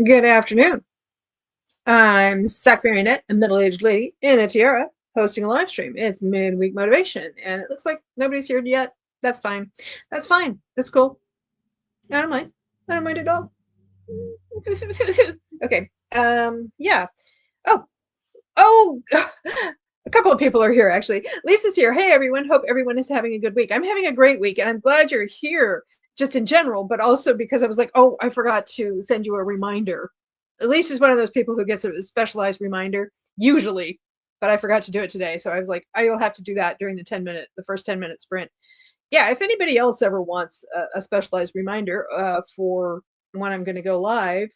Good afternoon. I'm Sack Marionette, a middle-aged lady in a tiara, hosting a live stream. It's Midweek Motivation, and it looks like nobody's here yet. That's fine. That's fine. That's cool. I don't mind. I don't mind at all. Okay. Yeah. Oh, oh, a couple of people are here actually. Lisa's here. Hey everyone. Hope everyone is having a good week. I'm having a great week, and I'm glad you're here just in general, but also because I was like, oh, I forgot to send you a reminder. Elise is one of those people who gets a specialized reminder usually, but I forgot to do it today. So I was like, I'll have to do that during the first 10-minute sprint. Yeah, if anybody else ever wants a specialized reminder for when I'm going to go live,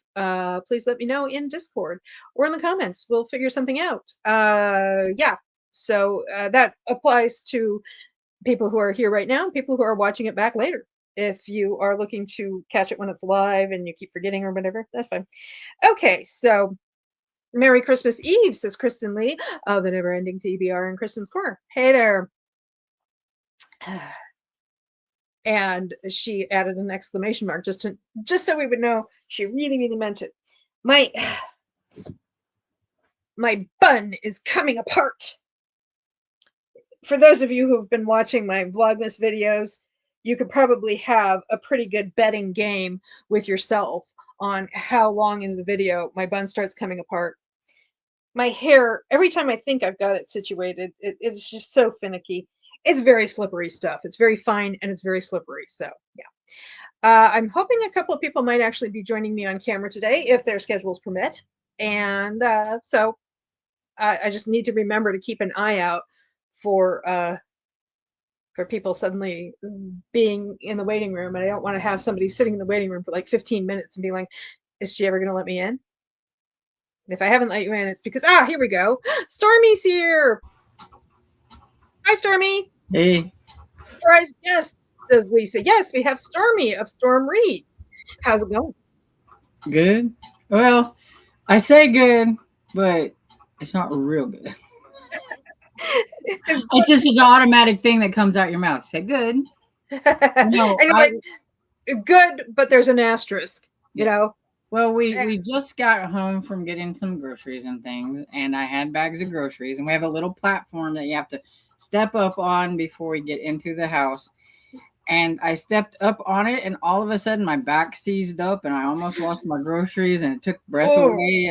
please let me know in Discord or in the comments. We'll figure something out. Yeah, so that applies to people who are here right now, people who are watching it back later. If you are looking to catch it when it's live and you keep forgetting or whatever, that's fine. Okay, so Merry Christmas Eve, says Kristen Lee of the Never Ending TBR in Kristen's Corner. Hey there. And she added an exclamation mark just so we would know she really meant it. My bun is coming apart. For those of you who have been watching my Vlogmas videos, you could probably have a pretty good betting game with yourself on how long into the video my bun starts coming apart. My hair, every time I think I've got it situated, it's just so finicky. It's very slippery stuff. It's very fine and it's very slippery. So yeah, I'm hoping a couple of people might actually be joining me on camera today if their schedules permit. And so I just need to remember to keep an eye out for people suddenly being in the waiting room. And I don't want to have somebody sitting in the waiting room for like 15 minutes and be like, is she ever going to let me in? If I haven't let you in, it's because, here we go. Stormy's here. Hi, Stormy. Hey. Surprise guest, says Lisa. Yes, we have Stormy of Storm Reads. How's it going? Good. Well, I say good, but it's not real good. It's It's just an automatic thing that comes out your mouth. Say good. and No, you're like, good, but there's an asterisk, you yeah. know? Well, we just got home from getting some groceries and things, and I had bags of groceries, and we have a little platform that you have to step up on before we get into the house. And I stepped up on it, and all of a sudden my back seized up, and I almost lost my groceries, and it took breath Oh, away,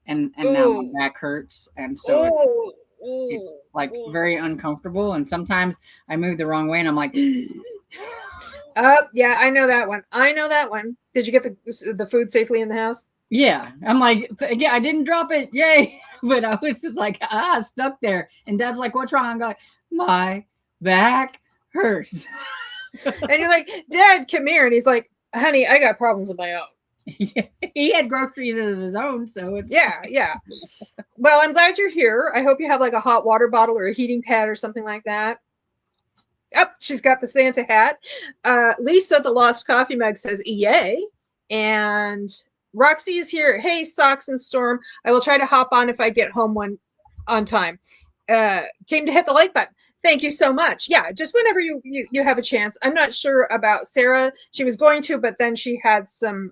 and now my oh, back hurts, and so oh, it's oh, like oh. very uncomfortable. And sometimes I move the wrong way, and I'm like, Yeah, I know that one. I know that one. Did you get the food safely in the house? yeah, I'm like, yeah, I didn't drop it, yay! But I was just like, stuck there. And Dad's like, what's wrong? I'm like, my back hurts. And you're like, Dad, come here. And he's like, honey, I got problems of my own. He had groceries of his own, so it's Yeah. Well, I'm glad you're here. I hope you have like a hot water bottle or a heating pad or something like that. Oh, she's got the Santa hat. Lisa, the Lost Coffee Mug, says, yay. And Roxy is here. Hey, Socks and Storm. I will try to hop on if I get home on time. Came to hit the like button. Thank you so much. Yeah, just whenever you have a chance. I'm not sure about Sarah. She was going to, but then she had some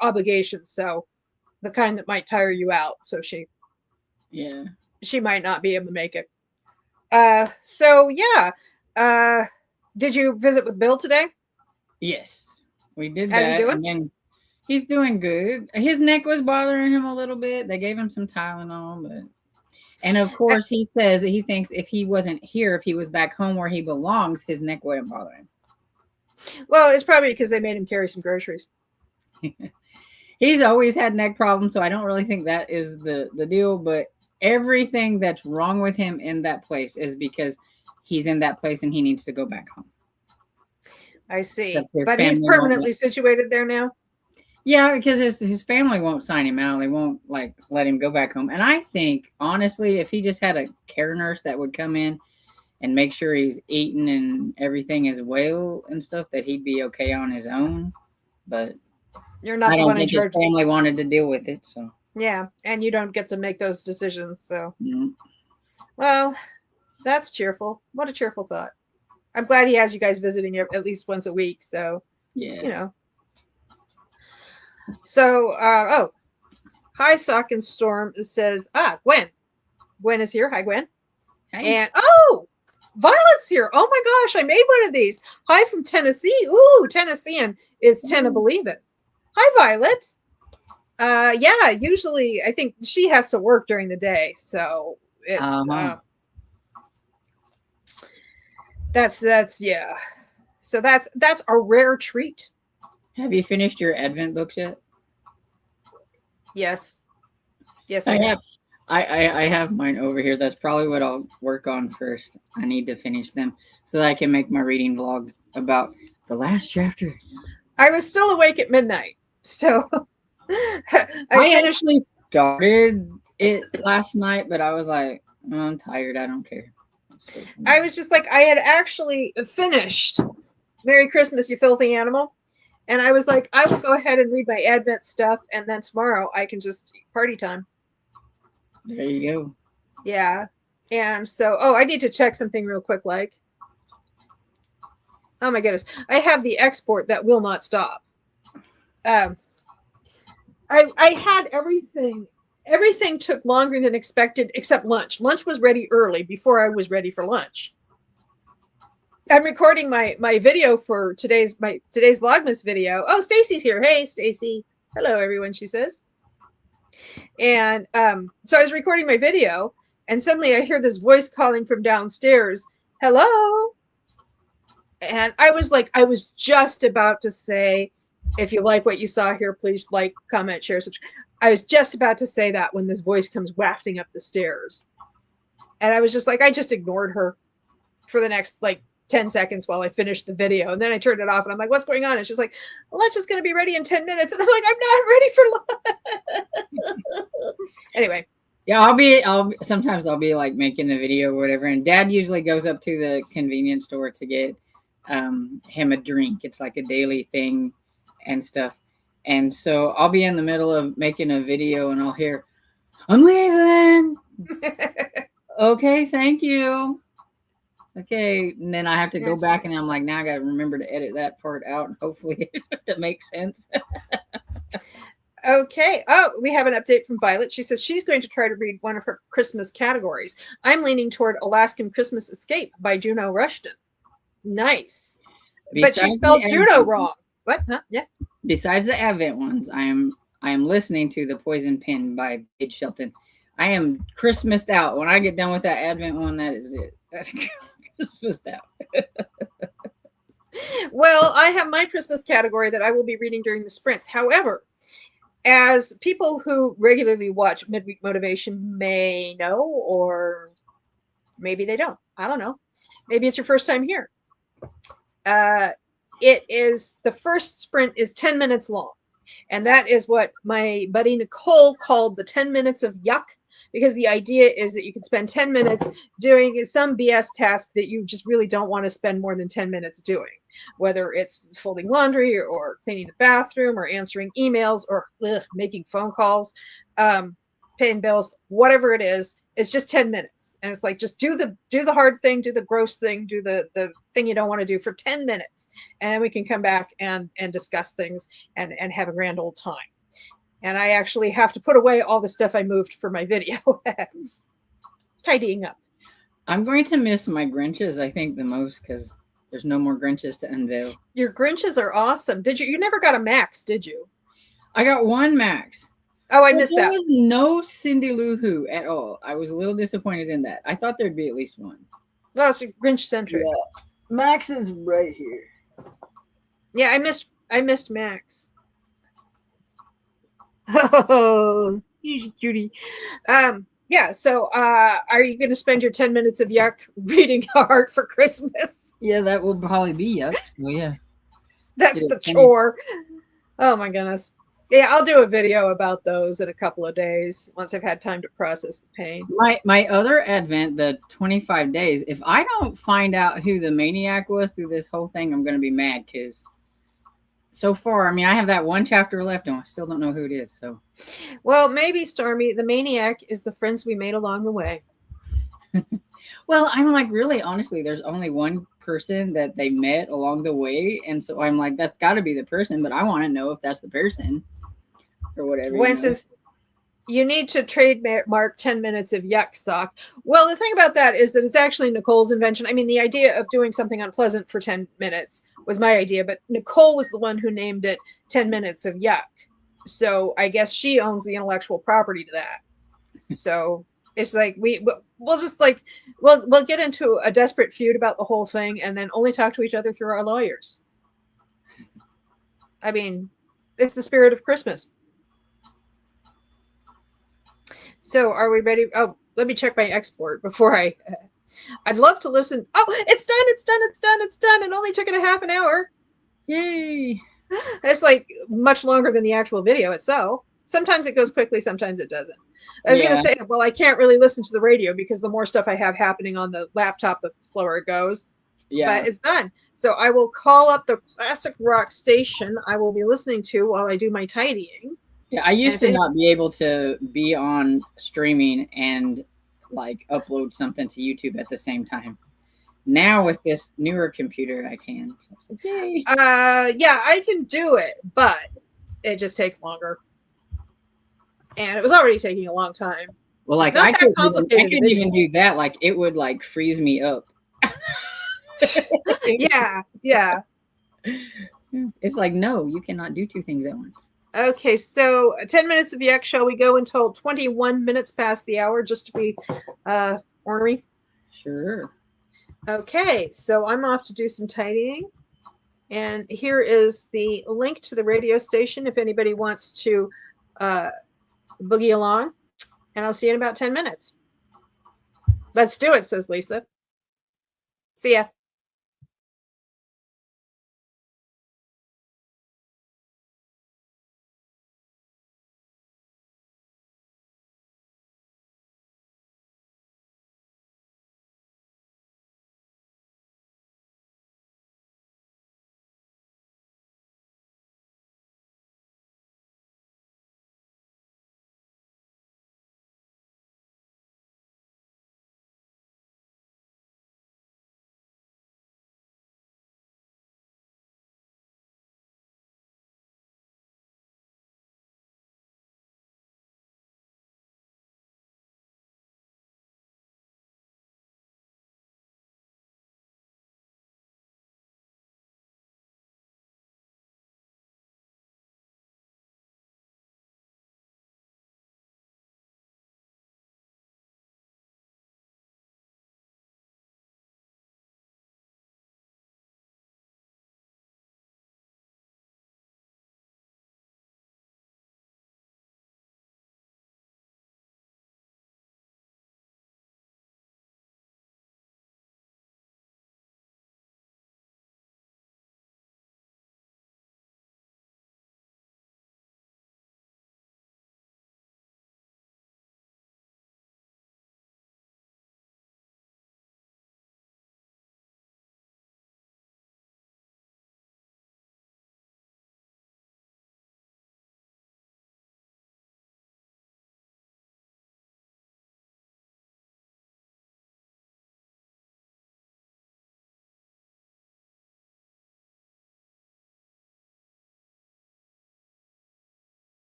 obligations, so the kind that might tire you out. So yeah. she might not be able to make it. So yeah. Did you visit with Bill today? Yes, we did How's he that, doing? and then he's doing good. His neck was bothering him a little bit. They gave him some Tylenol, but and of course he says that he thinks if he wasn't here, if he was back home where he belongs, his neck wouldn't bother Well, it's probably because they made him carry some groceries. him. He's always had neck problems, so I don't really think that is the deal. But everything that's wrong with him in that place is because he's in that place and he needs to go back home. I see. Except his But he's family won't. permanently situated there now. Yeah, because his family won't sign him out. They won't like let him go back home. And I think honestly, if he just had a care nurse that would come in and make sure he's eating and everything is well and stuff, that he'd be okay on his own. But You're not I the don't one in think his charge. family wanted to deal with it. So Yeah, and you don't get to make those decisions. So, mm, well, that's cheerful. What a cheerful thought. I'm glad he has you guys visiting at least once a week. So, you yeah. know, So, hi, Sock and Storm says, Gwen. Gwen is here. Hi, Gwen. Hey. And, Violet's here. Oh my gosh, I made one of these. Hi from Tennessee. Ooh, Tennessean is Tenna Believin'. Hi, Violet. Yeah, usually I think she has to work during the day. So it's, yeah. So that's a rare treat. Have you finished your Advent books yet? Yes. Yes, I I have. have. I have mine over here. That's probably what I'll work on first. I need to finish them so that I can make my reading vlog about the last chapter. I was still awake at midnight. So I actually started it last night, but I was like, oh, I'm tired. I don't care. I was just like, I had actually finished Merry Christmas, You Filthy Animal. And I was like, I will go ahead and read my Advent stuff. And then tomorrow I can just party time. There you go. Yeah. And so, I need to check something real quick. Like, oh my goodness, I have the export that will not stop. I had everything. Everything took longer than expected, except lunch. Lunch was ready early before I was ready for lunch. I'm recording my video for today's Vlogmas video. Oh, Stacy's here. Hey, Stacy. Hello, everyone. She says. And so I was recording my video, and suddenly I hear this voice calling from downstairs. Hello. And I was just about to say, if you like what you saw here, please like, comment, share, subscribe. I was just about to say that when this voice comes wafting up the stairs. And I was just like, I just ignored her for the next 10 seconds while I finished the video. And then I turned it off and I'm like, what's going on? And she's like, lunch is going to be ready in 10 minutes. And I'm like, I'm not ready for lunch. Anyway. Yeah, sometimes I'll be like making a video or whatever. And Dad usually goes up to the convenience store to get him a drink. It's like a daily thing and stuff. And so I'll be in the middle of making a video and I'll hear, I'm leaving. Okay, thank you. Okay, and then I have to go back and I'm like, now I got to remember to edit that part out and hopefully it makes sense. Okay. Oh, we have an update from Violet. She says she's going to try to read one of her Christmas categories. I'm leaning toward Alaskan Christmas Escape by Juno Rushton. Nice. But she spelled Juno wrong. What? Huh? Yeah. Besides the Advent ones, I am listening to The Poison Pen by Paige Shelton. I am Christmased out. When I get done with that Advent one, that is it. That's Christmased out. Well, I have my Christmas category that I will be reading during the sprints. However, as people who regularly watch Midweek Motivation may know, or maybe they don't. I don't know. Maybe it's your first time here. It is, the first sprint is 10 minutes long. And that is what my buddy Nicole called the 10 minutes of yuck, because the idea is that you can spend 10 minutes doing some BS task that you just really don't want to spend more than 10 minutes doing, whether it's folding laundry or cleaning the bathroom or answering emails or making phone calls, paying bills, whatever it is. It's just 10 minutes. And it's like, just do the hard thing, do the gross thing, do the thing you don't want to do for 10 minutes. And then we can come back and discuss things and have a grand old time. And I actually have to put away all the stuff I moved for my video. Tidying up. I'm going to miss my Grinches, I think, the most, because there's no more Grinches to unveil. Your Grinches are awesome. You never got a Max, did you? I got one Max. Oh, I missed that. There was no Cindy Lou Who at all. I was a little disappointed in that. I thought there'd be at least one. Well, it's Grinch centric. Yeah. Max is right here. Yeah, I missed Max. Oh, he's a cutie. Yeah, so are you going to spend your 10 minutes of yuck reading Heart for Christmas? Yeah, that will probably be yuck. So yeah. That's the chore. Oh my goodness. Yeah, I'll do a video about those in a couple of days once I've had time to process the pain. My other Advent, the 25 days, if I don't find out who the maniac was through this whole thing, I'm going to be mad, because so far, I mean, I have that one chapter left and I still don't know who it is. So, well, maybe, Stormy, the maniac is the friends we made along the way. Well, I'm like, really, honestly, there's only one person that they met along the way. And so I'm like, that's got to be the person, but I want to know if that's the person. or whatever, you Gwen know. says, you need to trademark 10 minutes of yuck sock. Well, the thing about that is that it's actually Nicole's invention. I mean, the idea of doing something unpleasant for 10 minutes was my idea, but Nicole was the one who named it 10 minutes of yuck. So I guess she owns the intellectual property to that. So it's like we'll just like we'll get into a desperate feud about the whole thing and then only talk to each other through our lawyers. I mean, it's the spirit of Christmas. So are we ready? Oh, let me check my export before I. I'd love to listen. Oh, it's done! It's done! It's done! It's done! It only took it a half an hour. Yay! It's like much longer than the actual video itself. Sometimes it goes quickly, sometimes it doesn't. I was going to Yeah, say, well, I can't really listen to the radio because the more stuff I have happening on the laptop, the slower it goes. But yeah, it's done. So I will call up the classic rock station I will be listening to while I do my tidying. yeah. I And used if to any, not be able to be on streaming and like upload something to YouTube at the same time. Now with this newer computer, I can. So it's like, yay! yeah, I can do it, but it just takes longer. And it was already taking a long time. Well, It's like not that I complicated a couldn't video. even do that. Like it would like freeze me up. Yeah, yeah. It's like no, you cannot do two things at once. Okay, so 10 minutes of yak. Shall we go until 21 minutes past the hour just to be ornery? Sure. Okay, so I'm off to do some tidying. And here is the link to the radio station if anybody wants to uh, boogie along. And I'll see you in about 10 minutes. Let's do it, says Lisa. See ya.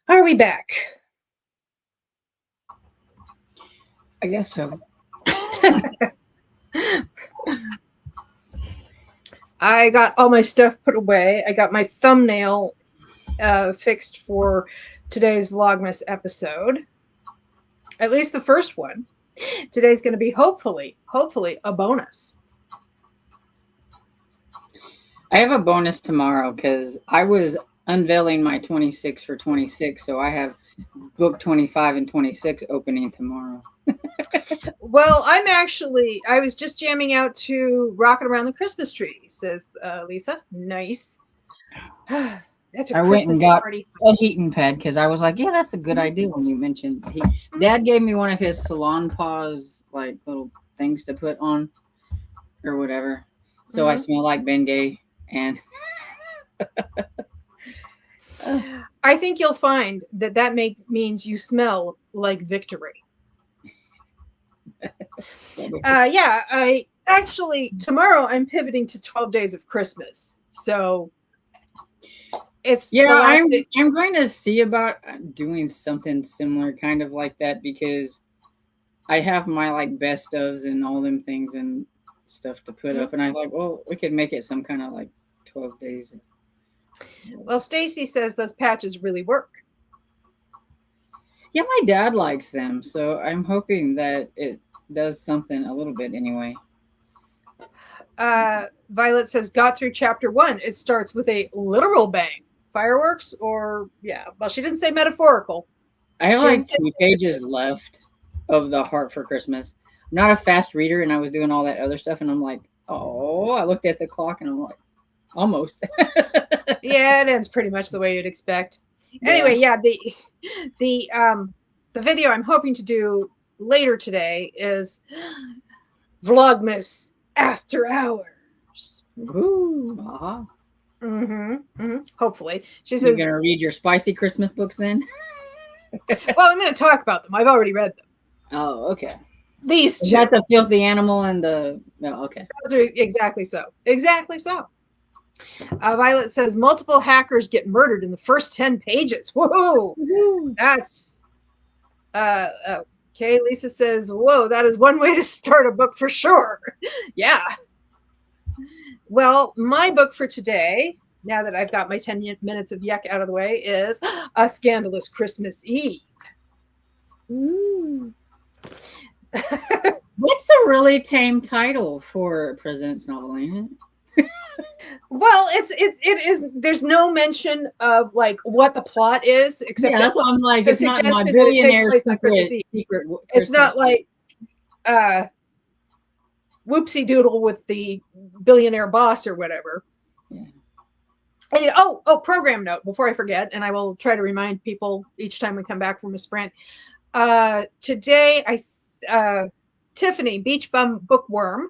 Are we back? I guess so. I got all my stuff put away. I got my thumbnail fixed for today's Vlogmas episode. At least the first one. Today's going to be hopefully a bonus. I have a bonus tomorrow because I was unveiling my 26 for 26, so I have book 25 and 26 opening tomorrow. Well, I was just jamming out to Rockin' Around the Christmas Tree, says Lisa. Nice. That's a I Christmas went and got party. a heating pad because I was like, yeah, that's a good idea when you mentioned Dad gave me one of his salon paws, like little things to put on or whatever. So I smell like Bengay and I think you'll find that means you smell like victory. Yeah, I actually tomorrow I'm pivoting to 12 days of Christmas. So it's the last day. I'm going to see about doing something similar kind of like that because I have my like best ofs and all them things and stuff to put up and I like, well, we could make it some kind of like 12 days. Well, Stacy says those patches really work. Yeah, my dad likes them, so I'm hoping that it does something a little bit anyway. Violet says got through chapter 1. It starts with a literal bang. Fireworks or well, she didn't say metaphorical. I have like 2 pages left of the Heart for Christmas. I'm not a fast reader and I was doing all that other stuff and I'm like, oh, I looked at the clock and I'm like, almost. Yeah, it ends pretty much the way you'd expect. Anyway, the video I'm hoping to do later today is Vlogmas After Hours. Ooh, Hopefully. She says, you're going to read your spicy Christmas books then? Well, I'm going to talk about them. I've already read them. Oh, okay. These two. Is that the filthy animal and the... No, okay. Exactly so. Exactly so. Violet says multiple hackers get murdered in the first 10 pages. Whoa. That's... okay, Lisa says, whoa, that is one way to start a book for sure. Yeah. Well, my book for today, now that I've got my 10 minutes of yuck out of the way, is A Scandalous Christmas Eve. Ooh. What's a really tame title for a President's novel, ain't it? Well, it is. There's no mention of like what the plot is, except that's what I'm like. It's not my billionaire secret. It's not like whoopsie doodle with the billionaire boss or whatever. Yeah. And, program note before I forget, and I will try to remind people each time we come back from a sprint. Today, Tiffany Beach Bum Bookworm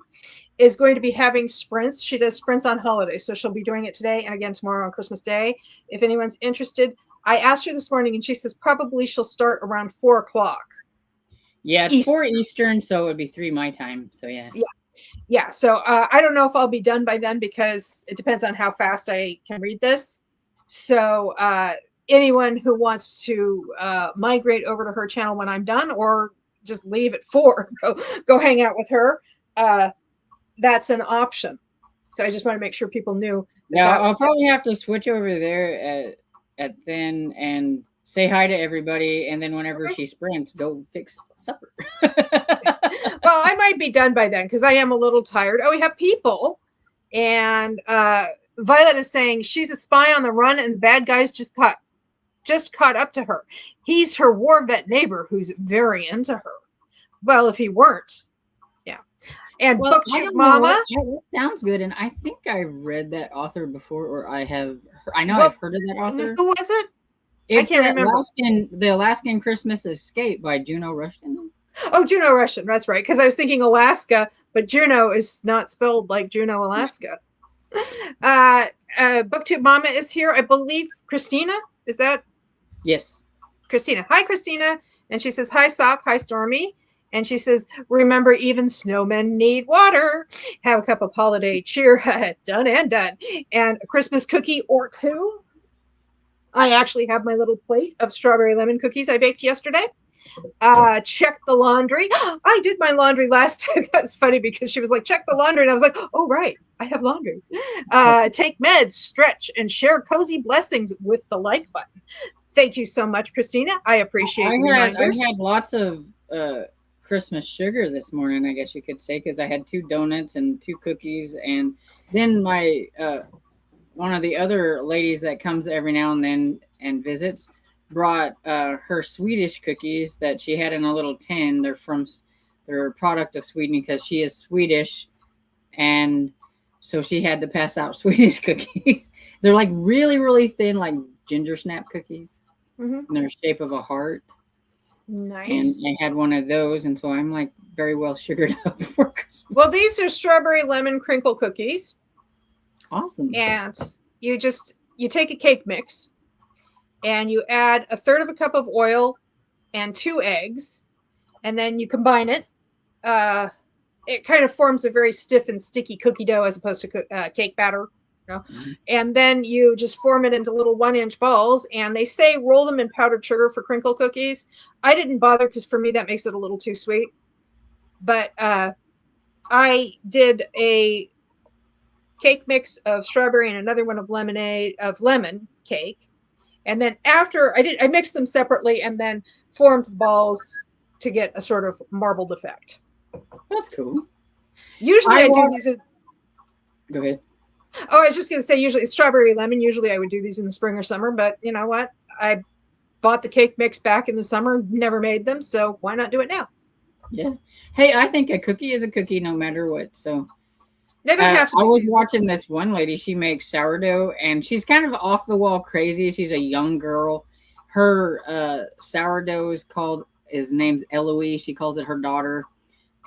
is going to be having sprints. She does sprints on holidays, so she'll be doing it today and again tomorrow on Christmas Day. If anyone's interested, I asked her this morning, and she says probably she'll start around 4:00. Yeah, it's 4 Eastern, so it would be 3 my time. So yeah. So I don't know if I'll be done by then because it depends on how fast I can read this. So anyone who wants to migrate over to her channel when I'm done, or just leave at 4, go hang out with her. That's an option. So I just want to make sure people knew. I'll probably have to switch over there at then and say hi to everybody, and then whenever she sprints, go fix supper. Well, I might be done by then because I am a little tired. Oh, we have people, and Violet is saying she's a spy on the run, and the bad guys just caught up to her. He's her war vet neighbor who's very into her. Well, if he weren't. And BookTube Mama. It sounds good, and I think I read that author before, or I know I've heard of that author. Who was it? It's I can't remember. The Alaskan Christmas Escape by Juno Rushton. Oh, Juno Rushton, that's right. Because I was thinking Alaska, but Juno is not spelled like Juno, Alaska. BookTube Mama is here. I believe Christina, is that? Yes. Christina. Hi, Christina. And she says, hi, Sock. Hi, Stormy. And she says, remember, even snowmen need water. Have a cup of holiday cheer. Done and done. And a Christmas cookie or two. I actually have my little plate of strawberry lemon cookies I baked yesterday. Check the laundry. I did my laundry last time. That's funny because she was like, check the laundry. And I was like, oh, right. I have laundry. Take meds, stretch, and share cozy blessings with the like button. Thank you so much, Christina. I appreciate the I reminders. had lots of Christmas sugar this morning, I guess you could say, because I had 2 donuts and 2 cookies, and then my one of the other ladies that comes every now and then and visits brought her Swedish cookies that she had in a little tin. They're a product of Sweden because she is Swedish, and so she had to pass out Swedish cookies. They're like really, really thin, like ginger snap cookies. Mm-hmm. And they're shape of a heart. And Nice. I had one of those, and so I'm like very well sugared up for Christmas. Well, these are strawberry lemon crinkle cookies. Awesome. And you take a cake mix and you add 1/3 of a cup of oil and 2 eggs, and then you combine it. It kind of forms a very stiff and sticky cookie dough as opposed to cake batter. You know? Mm-hmm. And then you just form it into little 1-inch balls, and they say roll them in powdered sugar for crinkle cookies. I didn't bother because for me that makes it a little too sweet. But I did a cake mix of strawberry and another one of lemon cake. And then after I mixed them separately and then formed the balls to get a sort of marbled effect. That's cool. Usually I do these. Go ahead. Oh, I was just going to say, usually it's strawberry lemon. Usually I would do these in the spring or summer, but you know what? I bought the cake mix back in the summer, never made them, so why not do it now? Yeah. Hey, I think a cookie is a cookie no matter what. So they don't have to be I was seasonal. watching this one lady. She makes sourdough, and she's kind of off the wall crazy. She's a young girl. Her sourdough is named Eloise. She calls it her daughter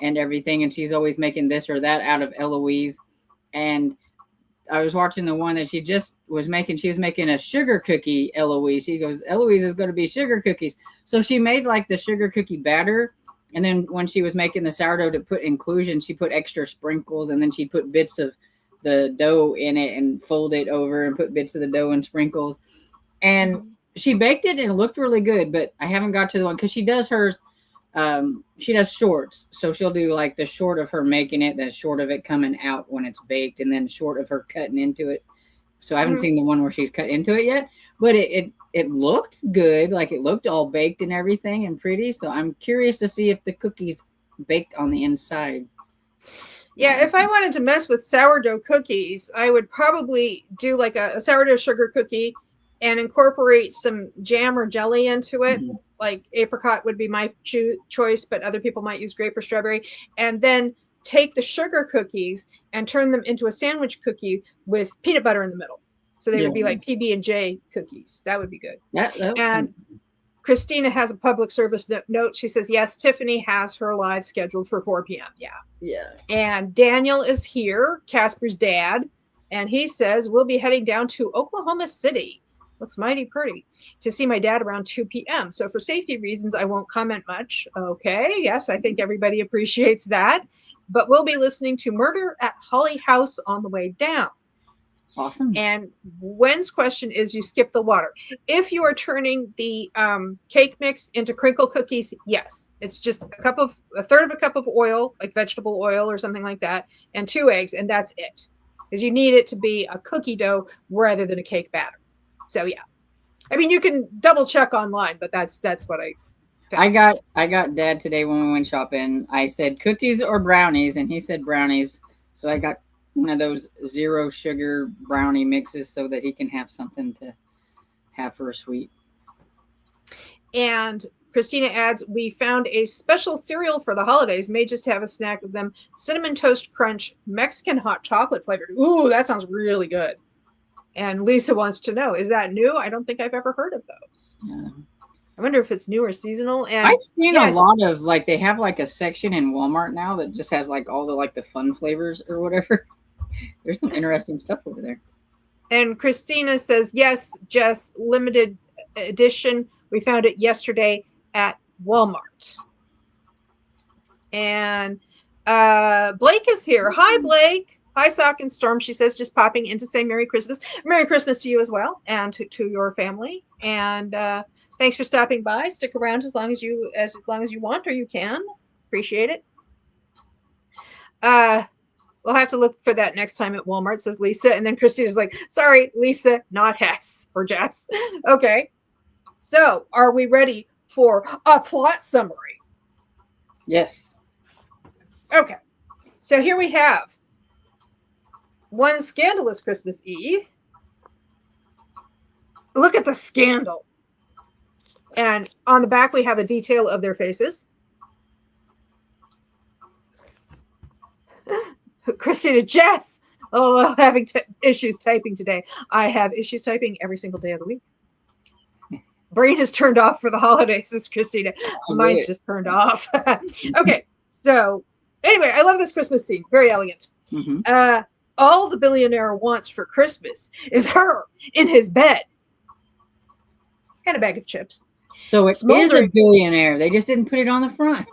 and everything, and she's always making this or that out of Eloise. And I was watching the one that she just was making. She was making a sugar cookie Eloise. She goes, Eloise is going to be sugar cookies. So she made like the sugar cookie batter. And then when she was making the sourdough to put inclusion, she put extra sprinkles, and then she put bits of the dough in it and fold it over and put bits of the dough and sprinkles. And she baked it and it looked really good, but I haven't got to the one because she does hers. She does shorts. So she'll do like the short of her making it, the short of it coming out when it's baked, and then short of her cutting into it. So I haven't seen the one where she's cut into it yet, but it looked good. Like it looked all baked and everything and pretty. So I'm curious to see if the cookie's baked on the inside. Yeah, if I wanted to mess with sourdough cookies, I would probably do like a sourdough sugar cookie and incorporate some jam or jelly into it. Mm-hmm. Like apricot would be my choice, but other people might use grape or strawberry. And then take the sugar cookies and turn them into a sandwich cookie with peanut butter in the middle. So they would be like PB&J cookies. That would be good. And Christina has a public service note. She says, yes, Tiffany has her live scheduled for 4 p.m. Yeah. And Daniel is here, Casper's dad. And he says, we'll be heading down to Oklahoma City. Looks mighty pretty to see my dad around 2 p.m. So for safety reasons, I won't comment much. Okay. Yes, I think everybody appreciates that. But we'll be listening to Murder at Holly House on the way down. Awesome. And Gwen's question is, you skip the water. If you are turning the cake mix into crinkle cookies, yes. It's just 1/3 of a cup of oil, like vegetable oil or something like that, and 2 eggs, and that's it. Because you need it to be a cookie dough rather than a cake batter. So yeah, I mean, you can double check online, but that's what I found. I got Dad today when we went shopping. I said cookies or brownies, and he said brownies. So I got one of those 0 sugar brownie mixes so that he can have something to have for a sweet. And Christina adds, we found a special cereal for the holidays. May just have a snack of them. Cinnamon Toast Crunch, Mexican hot chocolate flavored. Ooh, that sounds really good. And Lisa wants to know, is that new? I don't think I've ever heard of those. Yeah. I wonder if it's new or seasonal. And I've seen a lot of, like, they have like a section in Walmart now that just has like all the like the fun flavors or whatever. There's some interesting stuff over there. And Christina says, yes, Jess, limited edition. We found it yesterday at Walmart. And Blake is here. Hi, Blake. Hi, Sock and Storm. She says, just popping in to say Merry Christmas. Merry Christmas to you as well, and to your family. And thanks for stopping by. Stick around as long as you want or you can. Appreciate it. We'll have to look for that next time at Walmart, says Lisa. And then Christina's like, sorry, Lisa, not Hess or Jess. Okay. So are we ready for a plot summary? Yes. Okay. So here we have One Scandalous Christmas Eve. Look at the scandal. And on the back, we have a detail of their faces. Christina, Jess. Oh, having issues typing today. I have issues typing every single day of the week. Brain is turned off for the holidays, says Christina. Mine's just turned off. Okay, so anyway, I love this Christmas scene. Very elegant. Mm-hmm. All the billionaire wants for Christmas is her in his bed and a bag of chips. So it is a billionaire. They just didn't put it on the front.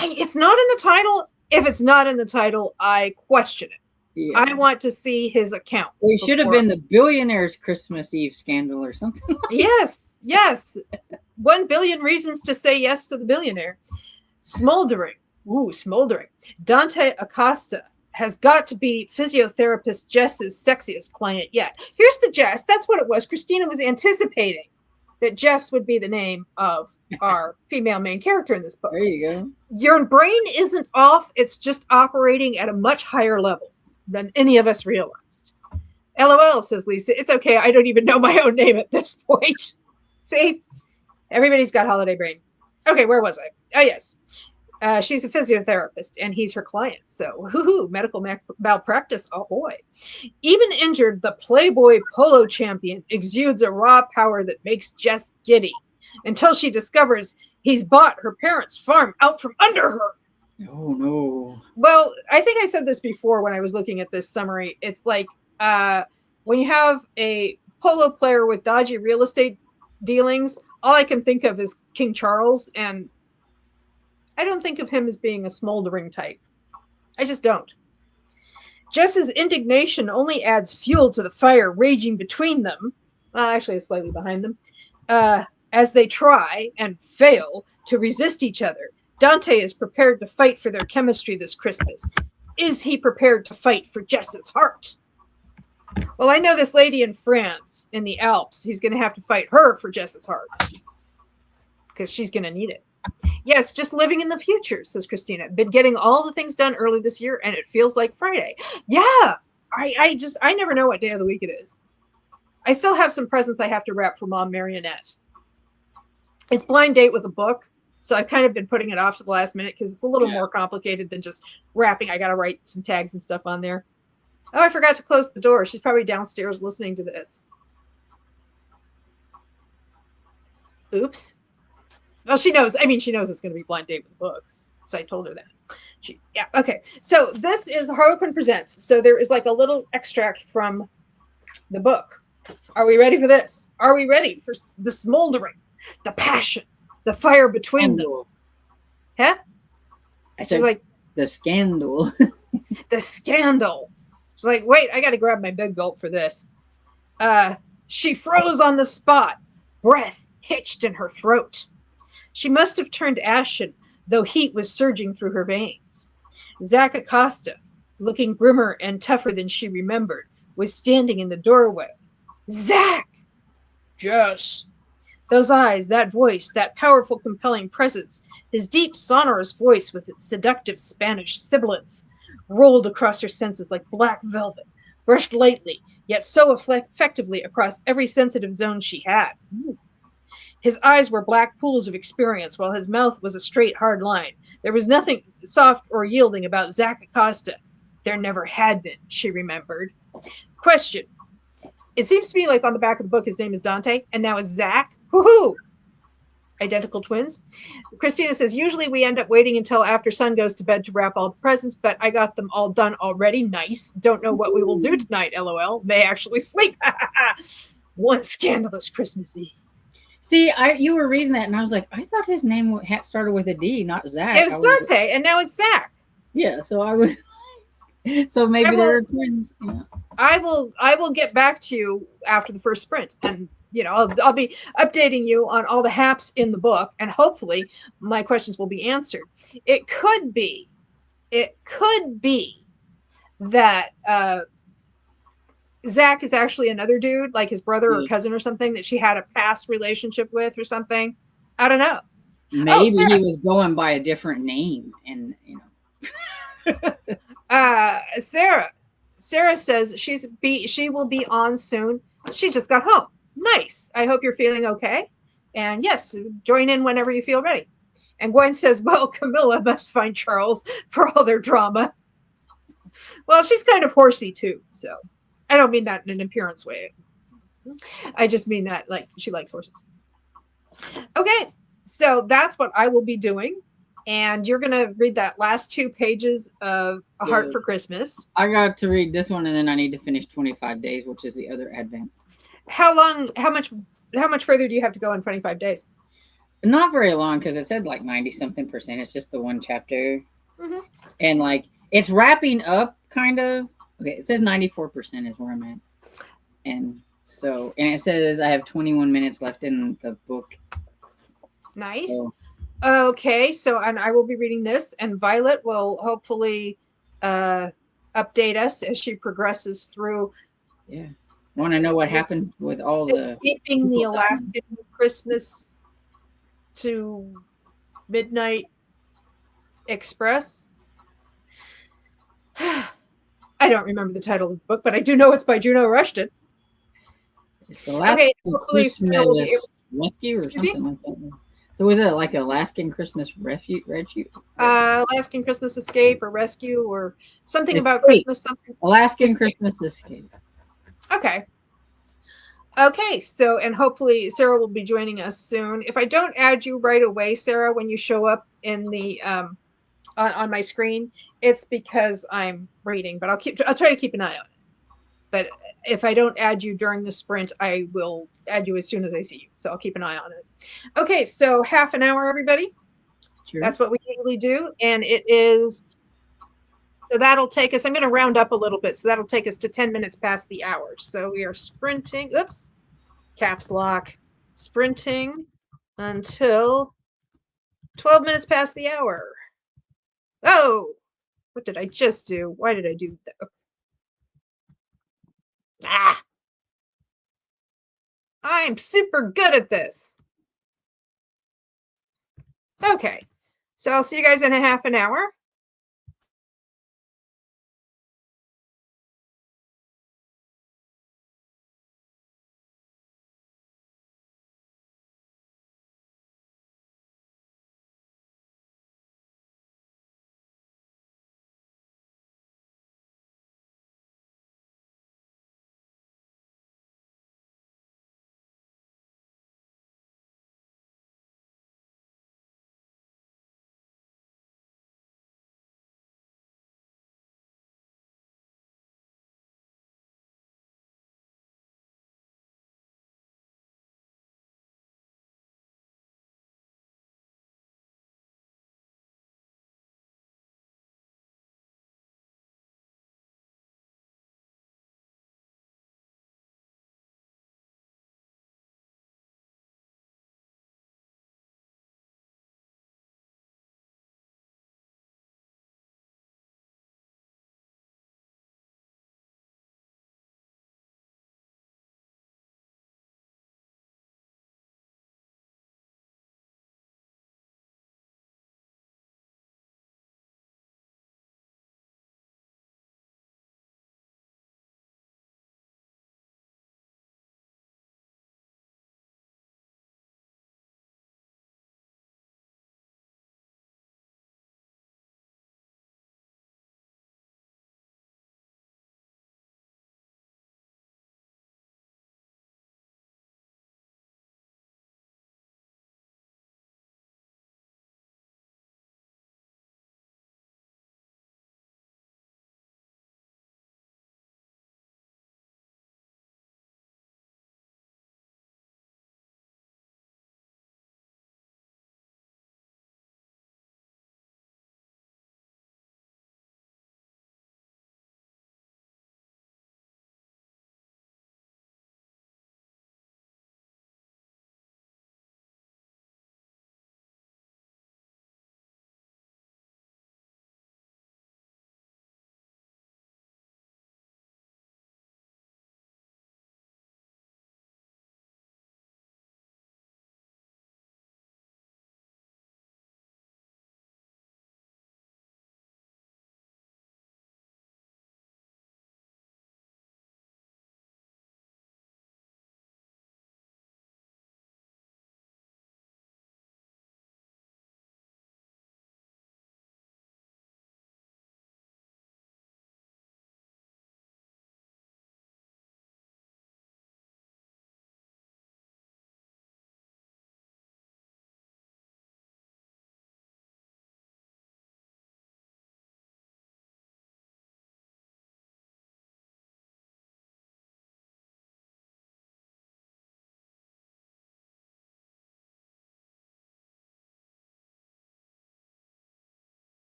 It's not in the title. If it's not in the title, I question it. Yeah. I want to see his accounts. It should have been the billionaire's Christmas Eve scandal or something. Yes. 1 billion reasons to say yes to the billionaire. Smoldering. Ooh, smoldering. Dante Acosta has got to be physiotherapist Jess's sexiest client yet. Here's the Jess. That's what it was. Christina was anticipating that Jess would be the name of our female main character in this book. There you go. Your brain isn't off. It's just operating at a much higher level than any of us realized. LOL, says Lisa. It's okay. I don't even know my own name at this point. See? Everybody's got holiday brain. Okay, where was I? Oh, yes. She's a physiotherapist, and he's her client. So, medical malpractice, ahoy. Even injured, the Playboy polo champion exudes a raw power that makes Jess giddy until she discovers he's bought her parents' farm out from under her. Oh, no. Well, I think I said this before when I was looking at this summary. It's like when you have a polo player with dodgy real estate dealings, all I can think of is King Charles, and I don't think of him as being a smoldering type. I just don't. Jess's indignation only adds fuel to the fire raging between them. Actually, it's slightly behind them. As they try and fail to resist each other, Dante is prepared to fight for their chemistry this Christmas. Is he prepared to fight for Jess's heart? Well, I know this lady in France, in the Alps. He's going to have to fight her for Jess's heart because she's going to need it. Yes, just living in the future, says Christina. Been getting all the things done early this year, and it feels like Friday. Yeah, I never know what day of the week it is. I still have some presents I have to wrap for Mom Marionette. It's blind date with a book, so I've kind of been putting it off to the last minute because it's a little more complicated than just wrapping. I got to write some tags and stuff on there. Oh, I forgot to close the door. She's probably downstairs listening to this. Oops. Well, she knows. I mean, she knows it's going to be blind date with the book. So I told her that. Okay. So this is Harlequin Presents. So there is like a little extract from the book. Are we ready for this? Are we ready for the smoldering, the passion, the fire between them? Huh? I said, like the scandal. The scandal. She's like, wait, I got to grab my big gulp for this. She froze on the spot, breath hitched in her throat. She must have turned ashen, though heat was surging through her veins. Zach Acosta, looking grimmer and tougher than she remembered, was standing in the doorway. Zach! Jess! Those eyes, that voice, that powerful, compelling presence, his deep, sonorous voice with its seductive Spanish sibilance, rolled across her senses like black velvet, brushed lightly, yet so effectively across every sensitive zone she had. Ooh. His eyes were black pools of experience, while his mouth was a straight, hard line. There was nothing soft or yielding about Zach Acosta. There never had been, she remembered. Question. It seems to me like on the back of the book his name is Dante, and now it's Zach. Woohoo! Identical twins. Christina says, usually we end up waiting until after son goes to bed to wrap all the presents, but I got them all done already. Nice. Don't know what we will do tonight, LOL. May actually sleep. One scandalous Christmas Eve. See, you were reading that, and I was like, I thought his name started with a D, not Zach. It was Dante, and now it's Zach. Yeah, so I was... So I maybe will they're twins. Yeah. I will get back to you after the first sprint, and I'll be updating you on all the haps in the book, and hopefully my questions will be answered. It could be it could be that Zach is actually another dude, like his brother or Yeah. cousin or something that she had a past relationship with or something. I don't know. Oh, Maybe he Sarah. was going by a different name, and Sarah. Sarah says she will be on soon. She just got home. Nice. I hope you're feeling okay. And yes, join in whenever you feel ready. And Gwen says, well, Camilla must find Charles for all their drama. Well, she's kind of horsey too, so I don't mean that in an appearance way. I just mean that like she likes horses. Okay, so that's what I will be doing. And you're going to read that last 2 pages of A Heart yeah. for Christmas. I got to read this one, and then I need to finish 25 Days, which is the other Advent. How long, how much further do you have to go in 25 days? Not very long because it said like 90 something percent. It's just the one chapter, Mm-hmm. and like it's wrapping up kind of. Okay, it says 94% is where I'm at, and and it says I have 21 minutes left in the book. Nice. So Okay, so and I will be reading this, and Violet will hopefully uh, update us as she progresses through yeah, want to know what this, happened with all the keeping the people dying. Alaskan Christmas to Midnight Express. I don't remember the title of the book, but I do know it's by Juno Rushton. It's Okay, Alaskan hopefully Sarah will be able. Christmas Rescue or Excuse me. something like that. So is it like Alaskan Christmas Refuge? Alaskan Christmas Escape or Rescue or something about Escape. Christmas. Something Alaskan Escape. Christmas Escape. Okay. Okay, so and hopefully Sarah will be joining us soon. If I don't add you right away, Sarah, when you show up in the on my screen, it's because I'm reading, but I'll try to keep an eye on it. But if I don't add you during the sprint, I will add you as soon as I see you. So I'll keep an eye on it. Okay, so half an hour, everybody. Sure. That's what we usually do, and it is. So that'll take us. I'm going to round up a little bit, so that'll take us to 10 minutes past the hour. So we are sprinting. Oops. Caps lock, sprinting until 12 minutes past the hour. Oh, what did I just do? Why did I do that? Ah, I'm super good at this. Okay, so I'll see you guys in a half an hour.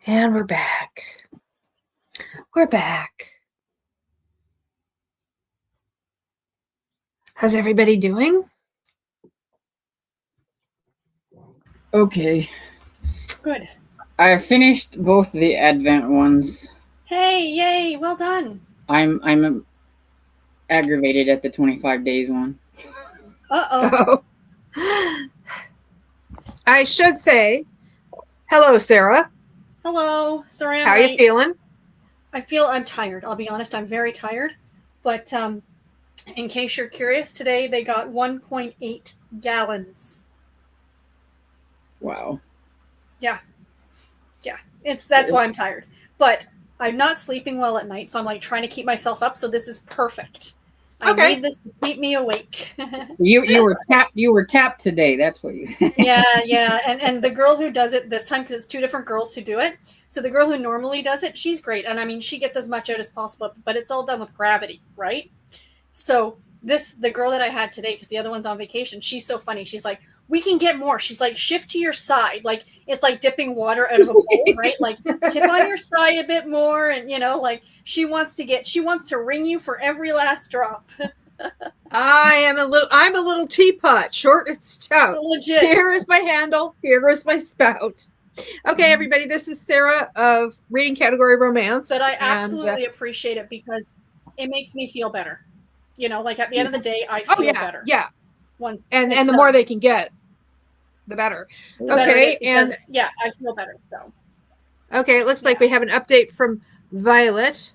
And we're back. We're back. How's everybody doing? Okay. Good. I finished both the Advent ones. Hey, yay, well done. I'm aggravated at the 25 days one. Uh-oh. Oh. I should say, hello, Sarah. Hello. Sorry, How you feeling? I'm tired. I'll be honest, I'm very tired. But in case you're curious, today they got 1.8 gallons. Wow. Yeah. That's why I'm tired. But I'm not sleeping well at night, so I'm like trying to keep myself up, so this is perfect. Okay. I need this to keep me awake. You were tapped today. That's what you. Yeah. And the girl who does it this time, because it's two different girls who do it. So the girl who normally does it, she's great, and I mean she gets as much out as possible, but it's all done with gravity, right? So the girl that I had today, because the other one's on vacation, she's so funny. She's like, we can get more. She's like, shift to your side, like it's like dipping water out of a bowl, right? Like tip on your side a bit more, and like she wants to ring you for every last drop. I'm a little teapot, short and stout. Legit. Here is my handle. Here is my spout. Okay, everybody, this is Sarah of Reading Category Romance. But I absolutely appreciate it because it makes me feel better. Like at the end of the day, I feel better. Yeah. Once and the more they can get, the better. Okay, and I feel better. So. Okay, it looks like we have an update from Violet.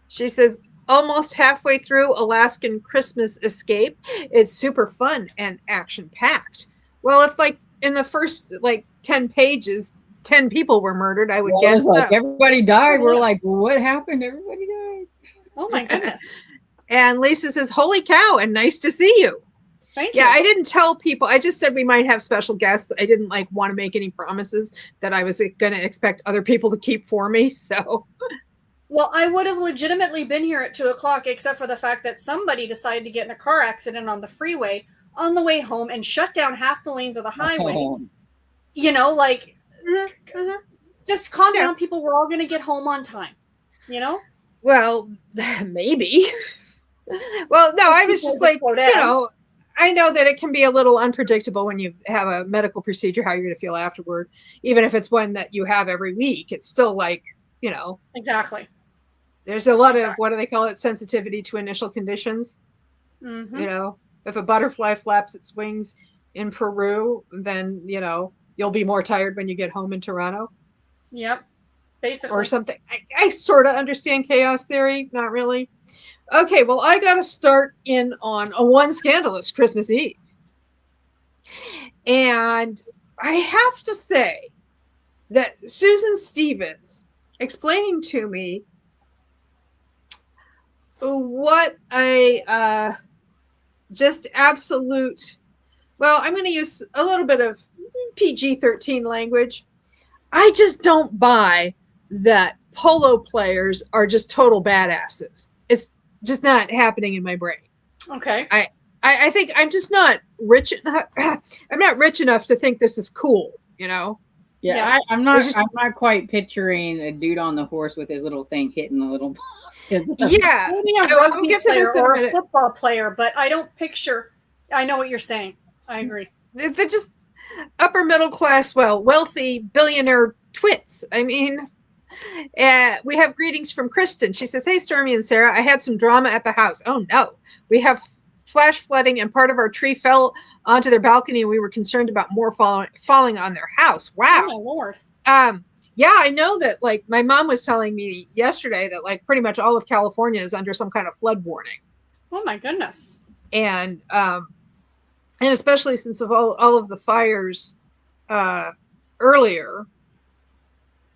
She says, almost halfway through Alaskan Christmas Escape. It's super fun and action-packed. Well, if like in the first 10 pages, 10 people were murdered, I would guess. Like everybody died. We're like, what happened? Everybody died. Oh my goodness. And Lisa says, holy cow, and nice to see you. Thank you. Yeah, I didn't tell people. I just said we might have special guests. I didn't want to make any promises that I was going to expect other people to keep for me. So. Well, I would have legitimately been here at 2:00, except for the fact that somebody decided to get in a car accident on the freeway on the way home and shut down half the lanes of the highway. Just calm down, people. We're all going to get home on time. Well, maybe. Well, no, I was just like, I know that it can be a little unpredictable when you have a medical procedure, how you're going to feel afterward. Even if it's one that you have every week, it's still Exactly. There's a lot of, what do they call it? Sensitivity to initial conditions. Mm-hmm. If a butterfly flaps its wings in Peru, then, you'll be more tired when you get home in Toronto. Yep. Basically. Or something. I sort of understand chaos theory. Not really. Okay, well, I got to start in on a One Scandalous Christmas Eve. And I have to say that Susan Stevens explaining to me what a just absolute, well, I'm going to use a little bit of PG-13 language. I just don't buy that polo players are just total badasses. It's just not happening in my brain. Okay. I think I'm just not rich enough. I'm not rich enough to think this is cool, Yeah, yes. I'm not quite picturing a dude on the horse with his little thing hitting the little. Yeah, maybe a rugby player or a football player, but I don't picture. I know what you're saying. I agree. They're just upper middle class, wealthy billionaire twits. I mean, we have greetings from Kristen. She says, hey, Stormy and Sarah, I had some drama at the house. Oh, no. We have flash flooding and part of our tree fell onto their balcony and we were concerned about more falling on their house. Wow. Oh, my Lord. Yeah, I know that my mom was telling me yesterday that pretty much all of California is under some kind of flood warning. Oh, my goodness. And especially since of all of the fires earlier,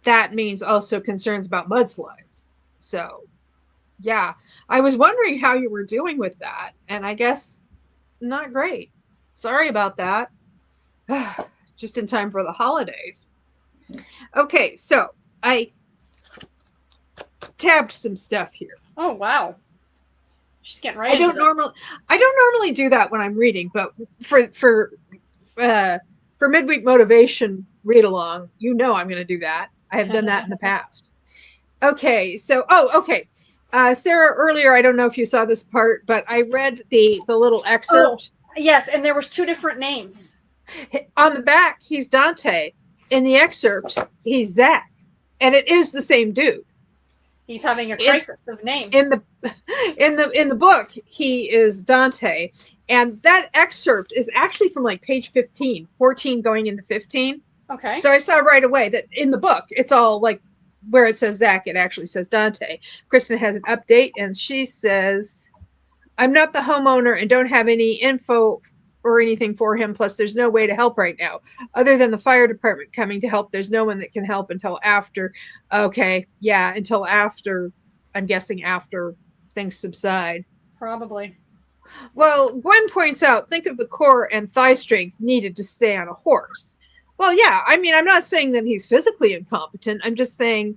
that means also concerns about mudslides. So, yeah, I was wondering how you were doing with that. And I guess not great. Sorry about that. Just in time for the holidays. Okay, so I tabbed some stuff here. Oh, wow. She's getting right. I don't normally do that when I'm reading, but for Midweek Motivation read along, I'm going to do that. I have done that in the past. Okay, so okay. Sarah, earlier, I don't know if you saw this part, but I read the little excerpt. Oh, yes, and there was 2 different names. On the back, he's Dante. In the excerpt, he's Zach. And it is the same dude. He's having a crisis of name. In the book, he is Dante. And that excerpt is actually from like page 15, 14 going into 15. Okay. So I saw right away that in the book, it's all like where it says Zach, it actually says Dante. Kristen has an update and she says, I'm not the homeowner and don't have any info or anything for him. Plus, there's no way to help right now. Other than the fire department coming to help, there's no one that can help until after. Okay, yeah, until after, I'm guessing after things subside. Probably. Well, Gwen points out, think of the core and thigh strength needed to stay on a horse. Well, yeah, I mean, I'm not saying that he's physically incompetent. I'm just saying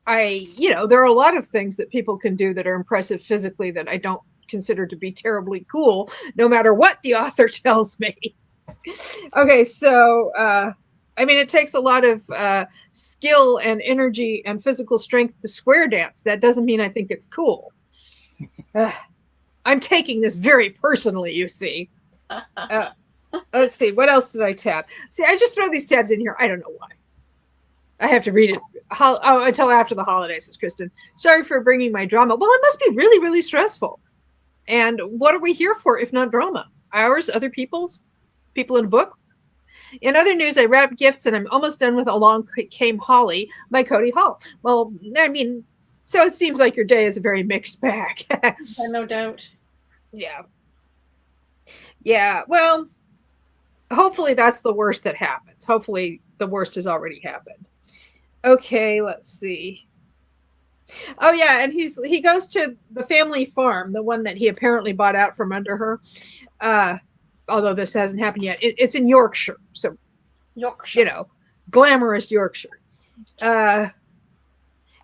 there are a lot of things that people can do that are impressive physically that I don't consider to be terribly cool, no matter what the author tells me. Okay, so, I mean, it takes a lot of skill and energy and physical strength to square dance. That doesn't mean I think it's cool. I'm taking this very personally, you see. Let's see, what else did I tab? See, I just throw these tabs in here. I don't know why. I have to read it until after the holidays, says Kristen. Sorry for bringing my drama. Well, it must be really, really stressful. And what are we here for if not drama? Ours, other people's, people in a book? In other news, I wrapped gifts and I'm almost done with Along Came Holly by Cody Hall. Well, I mean, so it seems like your day is a very mixed bag. No doubt. Yeah. Yeah, well, hopefully that's the worst that happens. Hopefully the worst has already happened. Okay, let's see. Oh yeah, and he goes to the family farm, the one that he apparently bought out from under her. Although this hasn't happened yet. It's in Yorkshire, so Yorkshire, glamorous Yorkshire.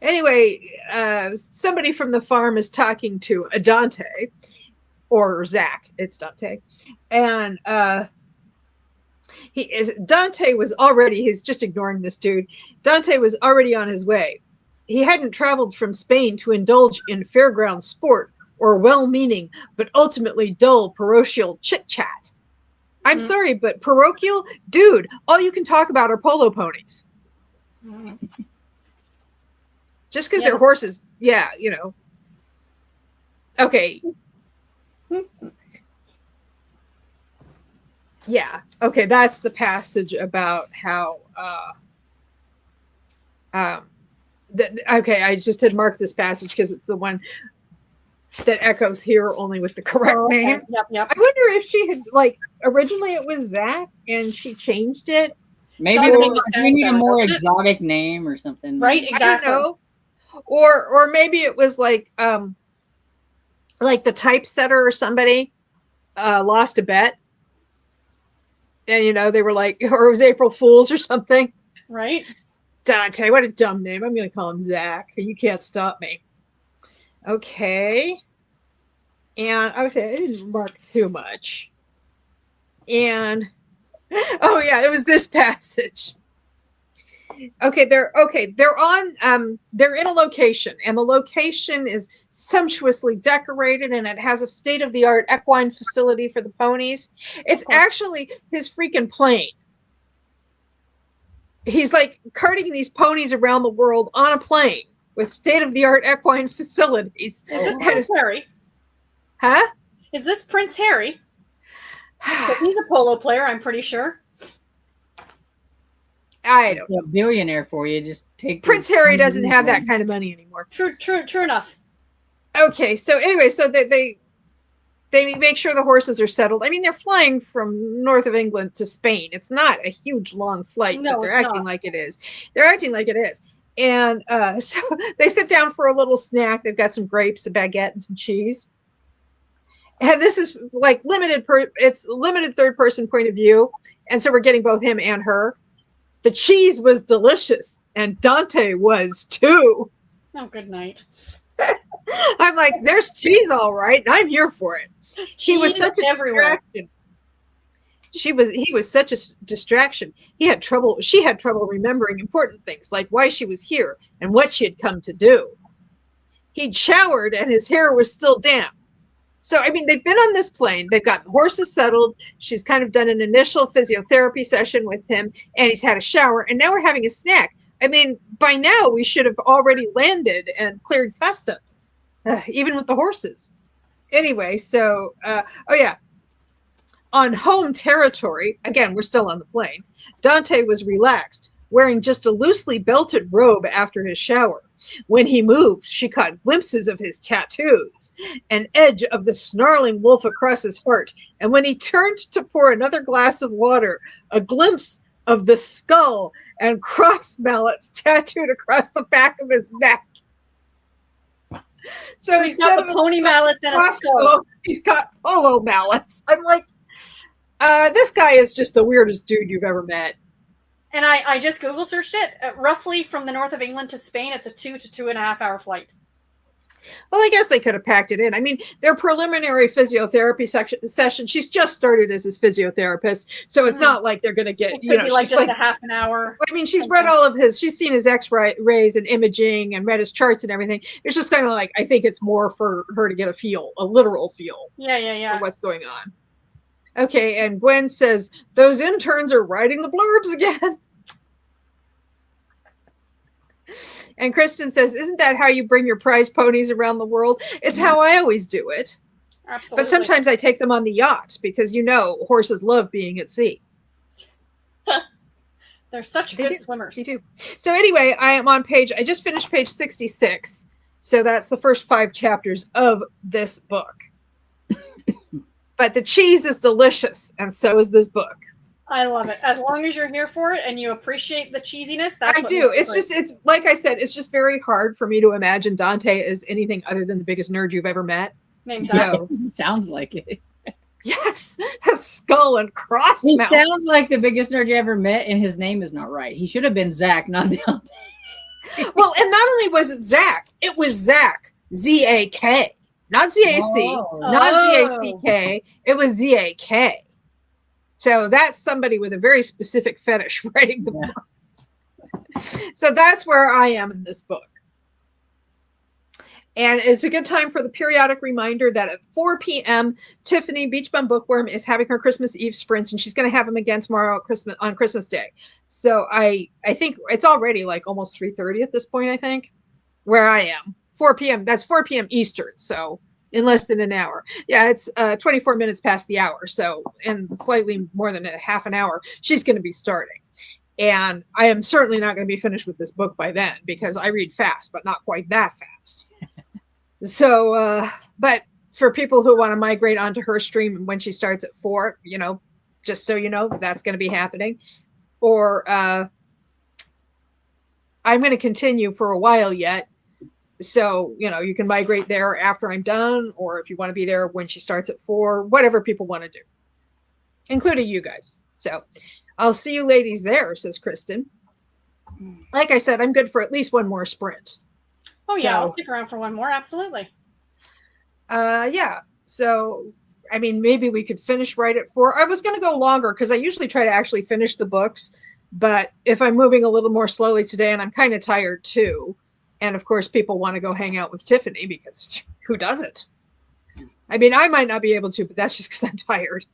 Anyway, somebody from the farm is talking to a Dante, or Zach. It's Dante, and Dante was already. He's just ignoring this dude. Dante was already on his way. He hadn't traveled from Spain to indulge in fairground sport or well-meaning, but ultimately dull parochial chit-chat. I'm sorry, but parochial? Dude, all you can talk about are polo ponies. Just because they're horses. Yeah, Okay. Yeah. Okay, that's the about how okay, I just had marked this passage because it's the one that echoes here only with the correct name. Yep. I wonder if she had originally it was Zach and she changed it. Maybe we need a more exotic name or something. Right, exactly. I don't know. Or maybe it was like the typesetter or somebody lost a bet. And they were like, or it was April Fool's or something. Right. Dante, what a dumb name. I'm going to call him Zach. You can't stop me. Okay. And okay, I didn't mark too much. And oh yeah, it was this passage. Okay, they're in a location, and the location is sumptuously decorated, and it has a state-of-the-art equine facility for the ponies. It's actually his freaking plane. He's carting these ponies around the world on a plane with state-of-the-art equine facilities. Is this Prince Harry? Huh? Is this Prince Harry? He's a polo player, I'm pretty sure. I don't know. A billionaire for you. Just take Prince Harry doesn't have that kind of money anymore. True enough. Okay, so anyway, so they make sure the horses are settled. I mean, they're flying from north of England to Spain. It's not a huge long flight, but they're acting like it is. They're acting like it is. And so they sit down for a little snack. They've got some grapes, a baguette, and some cheese. And this is it's limited third person point of view. And so we're getting both him and her. The cheese was delicious, and Dante was too. Oh, good night. I'm like, there's cheese all right, and I'm here for it. He was such a distraction. He was such a distraction. She had trouble remembering important things like why she was here and what she had come to do. He'd showered and his hair was still damp. So, I mean, they've been on this plane. They've got the horses settled. She's kind of done an initial physiotherapy session with him, and he's had a shower, and now we're having a snack. I mean, by now we should have already landed and cleared customs, even with the horses. Anyway, so, oh yeah, on home territory, again, we're still on the plane, Dante was relaxed, wearing just a loosely belted robe after his shower. When he moved, she caught glimpses of his tattoos, an edge of the snarling wolf across his heart, and when he turned to pour another glass of water, a glimpse of the skull and cross mallets tattooed across the back of his neck. So he's got the pony mallets and a skull. He's got polo mallets. I'm like, this guy is just the weirdest dude you've ever met. And I just Google searched it. Roughly from the north of England to Spain, it's a 2 to 2.5 hour flight. Well, I guess they could have packed it in. I mean, their preliminary physiotherapy session, she's just started as his physiotherapist, so it's not like they're going to get, it could be like just like a half an hour. I mean, she's read all of she's seen his x-rays and imaging and read his charts and everything. It's just kind of like, I think it's more for her to get a literal feel. Yeah. For what's going on. Okay, and Gwen says, those interns are writing the blurbs again. And Kristen says, isn't that how you bring your prize ponies around the world? It's how I always do it. Absolutely. But sometimes I take them on the yacht because, horses love being at sea. They're such good swimmers. They do. So anyway, I just finished page 66. So that's the first 5 chapters of this book. But the cheese is delicious, and so is this book. I love it. As long as you're here for it and you appreciate the cheesiness, that's what I do. It's like I said, it's just very hard for me to imagine Dante as anything other than the biggest nerd you've ever met. Exactly. So, sounds like it. Yes, a skull and cross He mouth. sounds like the biggest nerd you ever met, and his name is not right. He should have been Zach, not Dante. Well, and not only was it Zach, it was Zach, Z-A-K. Not Z-A-C, not Z-A-C-K. It was Z-A-K. So that's somebody with a very specific fetish writing the book. So that's where I am in this book. And it's a good time for the periodic reminder that at 4 p.m., Tiffany Beach Bum Bookworm is having her Christmas Eve sprints, and she's going to have them again tomorrow on Christmas Day. So I think it's already like almost 3:30 at this point, I think, where I am. 4 p.m. That's 4 p.m. Eastern. So in less than an hour. Yeah, it's 24 minutes past the hour. So in slightly more than a half an hour, she's going to be starting. And I am certainly not going to be finished with this book by then because I read fast, but not quite that fast. So, but for people who want to migrate onto her stream when she starts at 4, just so you know, that's going to be happening. Or I'm going to continue for a while yet. So, you can migrate there after I'm done, or if you want to be there when she starts at 4, whatever people want to do, including you guys. So I'll see you ladies there, says Kristen. Like I said, I'm good for at least one more sprint. Oh, yeah, I'll stick around for one more. Absolutely. Yeah. So, I mean, maybe we could finish right at 4. I was going to go longer because I usually try to actually finish the books. But if I'm moving a little more slowly today, and I'm kind of tired too, and of course, people want to go hang out with Tiffany because who doesn't? I mean, I might not be able to, but that's just because I'm tired.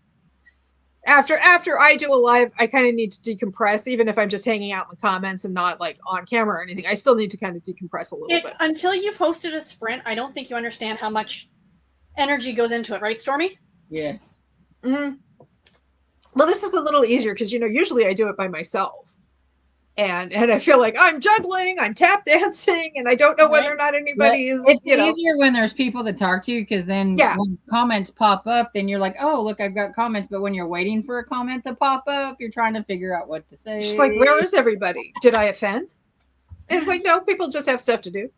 After I do a live, I kind of need to decompress, even if I'm just hanging out in the comments and not like on camera or anything. I still need to kind of decompress a little bit. Until you've hosted a sprint, I don't think you understand how much energy goes into it, right, Stormy? Yeah. Mm-hmm. Well, this is a little easier because, usually I do it by myself. And I feel like I'm juggling, I'm tap dancing, and I don't know whether or not anybody is. It's easier when there's people to talk to, because then when comments pop up, then you're like, oh, look, I've got comments. But when you're waiting for a comment to pop up, you're trying to figure out what to say. She's like, where is everybody? Did I offend? And it's like, no, people just have stuff to do.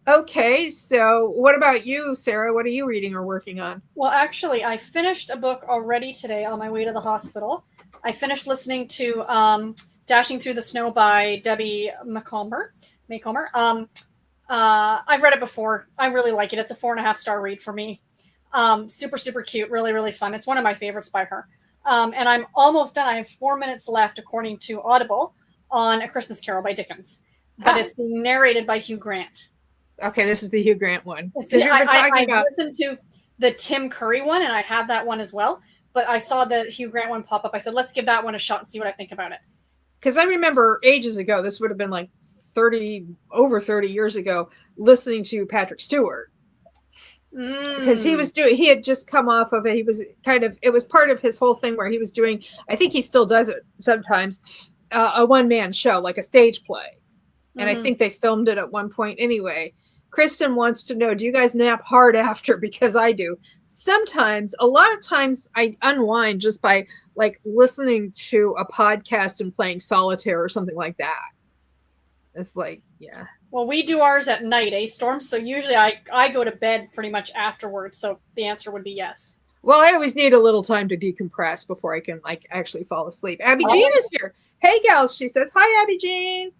Okay, so what about you, Sarah? What are you reading or working on? Well, actually, I finished a book already today on my way to the hospital. I finished listening to Dashing Through the Snow by Debbie Macomber. I've read it before. I really like it. It's a 4.5-star read for me. Super, super cute. Really, really fun. It's one of my favorites by her. And I'm almost done. I have 4 minutes left, according to Audible, on A Christmas Carol by Dickens. But it's being narrated by Hugh Grant. Okay, this is the Hugh Grant one. I listened to the Tim Curry one, and I had that one as well. But I saw the Hugh Grant one pop up. I said, let's give that one a shot and see what I think about it. Because I remember ages ago, this would have been like over 30 years ago, listening to Patrick Stewart. Because he had just come off of it. He was it was part of his whole thing where he was doing, I think he still does it sometimes, a one-man show, like a stage play. And I think they filmed it at one point anyway. Kristen wants to know, do you guys nap hard after? Because I do. Sometimes, a lot of times I unwind just by like listening to a podcast and playing solitaire or something like that. It's like, yeah. Well, we do ours at night, Storm? So usually I go to bed pretty much afterwards. So the answer would be yes. Well, I always need a little time to decompress before I can like actually fall asleep. Abby Jean is here. Hey, gals, she says. Hi, Abby Jean.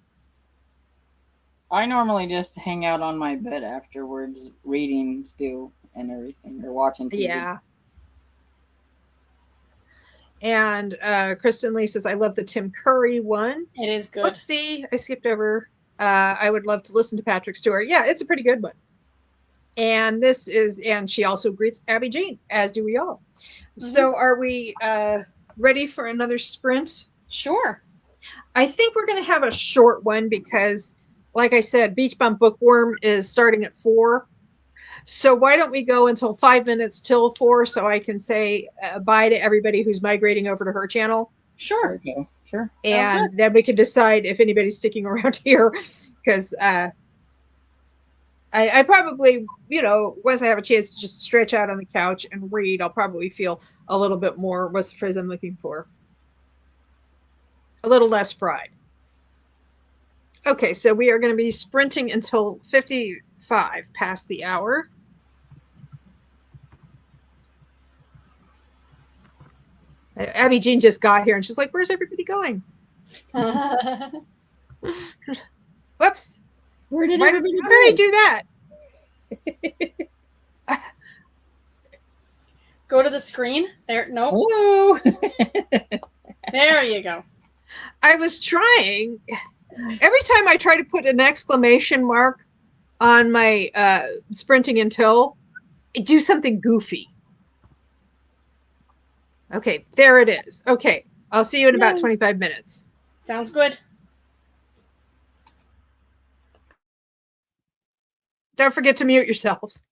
I normally just hang out on my bed afterwards, reading still and everything, or watching TV. Yeah. And Kristen Lee says, I love the Tim Curry one. It is good. Whoopsie, I skipped over. I would love to listen to Patrick Stewart. Yeah, it's a pretty good one. And and she also greets Abby Jean, as do we all. So are we ready for another sprint? Sure. I think we're going to have a short one because, like I said, Beach Bump Bookworm is starting at 4. So why don't we go until 5 minutes till 4 so I can say bye to everybody who's migrating over to her channel? Sure. Okay, sure. And then we can decide if anybody's sticking around here because I probably, once I have a chance to just stretch out on the couch and read, I'll probably feel a little bit more, what's the phrase I'm looking for? A little less fried. Okay, so we are going to be sprinting until 55 past the hour. Abby Jean just got here and she's like, where's everybody going? Whoops. Where did everybody go? How did I do that? Go to the screen. There. Nope. Hello. There you go. I was trying. Every time I try to put an exclamation mark on my sprinting until, I do something goofy. Okay, there it is. Okay, I'll see you in about 25 minutes. Sounds good. Don't forget to mute yourselves.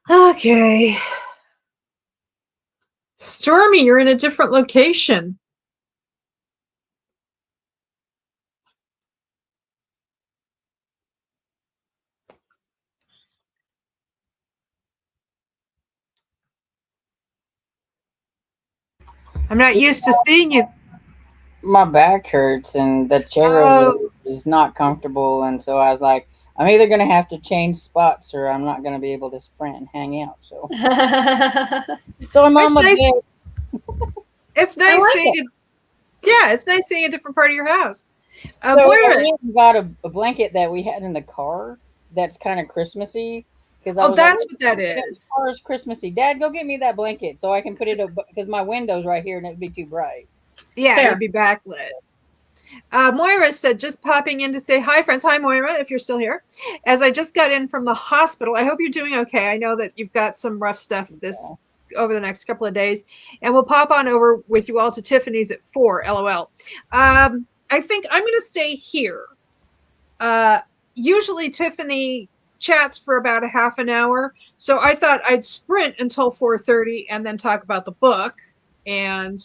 Okay. Stormy, you're in a different location. I'm not used to seeing you. My back hurts and the chair over there Oh, is not comfortable, and so I was like, I'm either gonna have to change spots or I'm not gonna be able to sprint and hang out. So I'm on it's my nice. bed. It's I nice like seeing it. it. Yeah, it's nice seeing a different part of your house. So I Moira. went and got a blanket that we had in the car that's kind of Christmassy because I Oh, was like, that's "Look, what that the is. car is Christmassy. Dad, go get me that blanket so I can put it up because my window's right here and it'd be too bright." Yeah, you'd Fair. be backlit. Moira said, just popping in to say hi, friends. Hi, Moira, if you're still here. As I just got in from the hospital, I hope you're doing okay. I know that you've got some rough stuff Yeah. this over the next couple of days, and we'll pop on over with you all to Tiffany's at 4. LOL. I think I'm going to stay here. Uh, Usually Tiffany chats for about a half an hour, so I thought I'd sprint until 4:30 and then talk about the book, and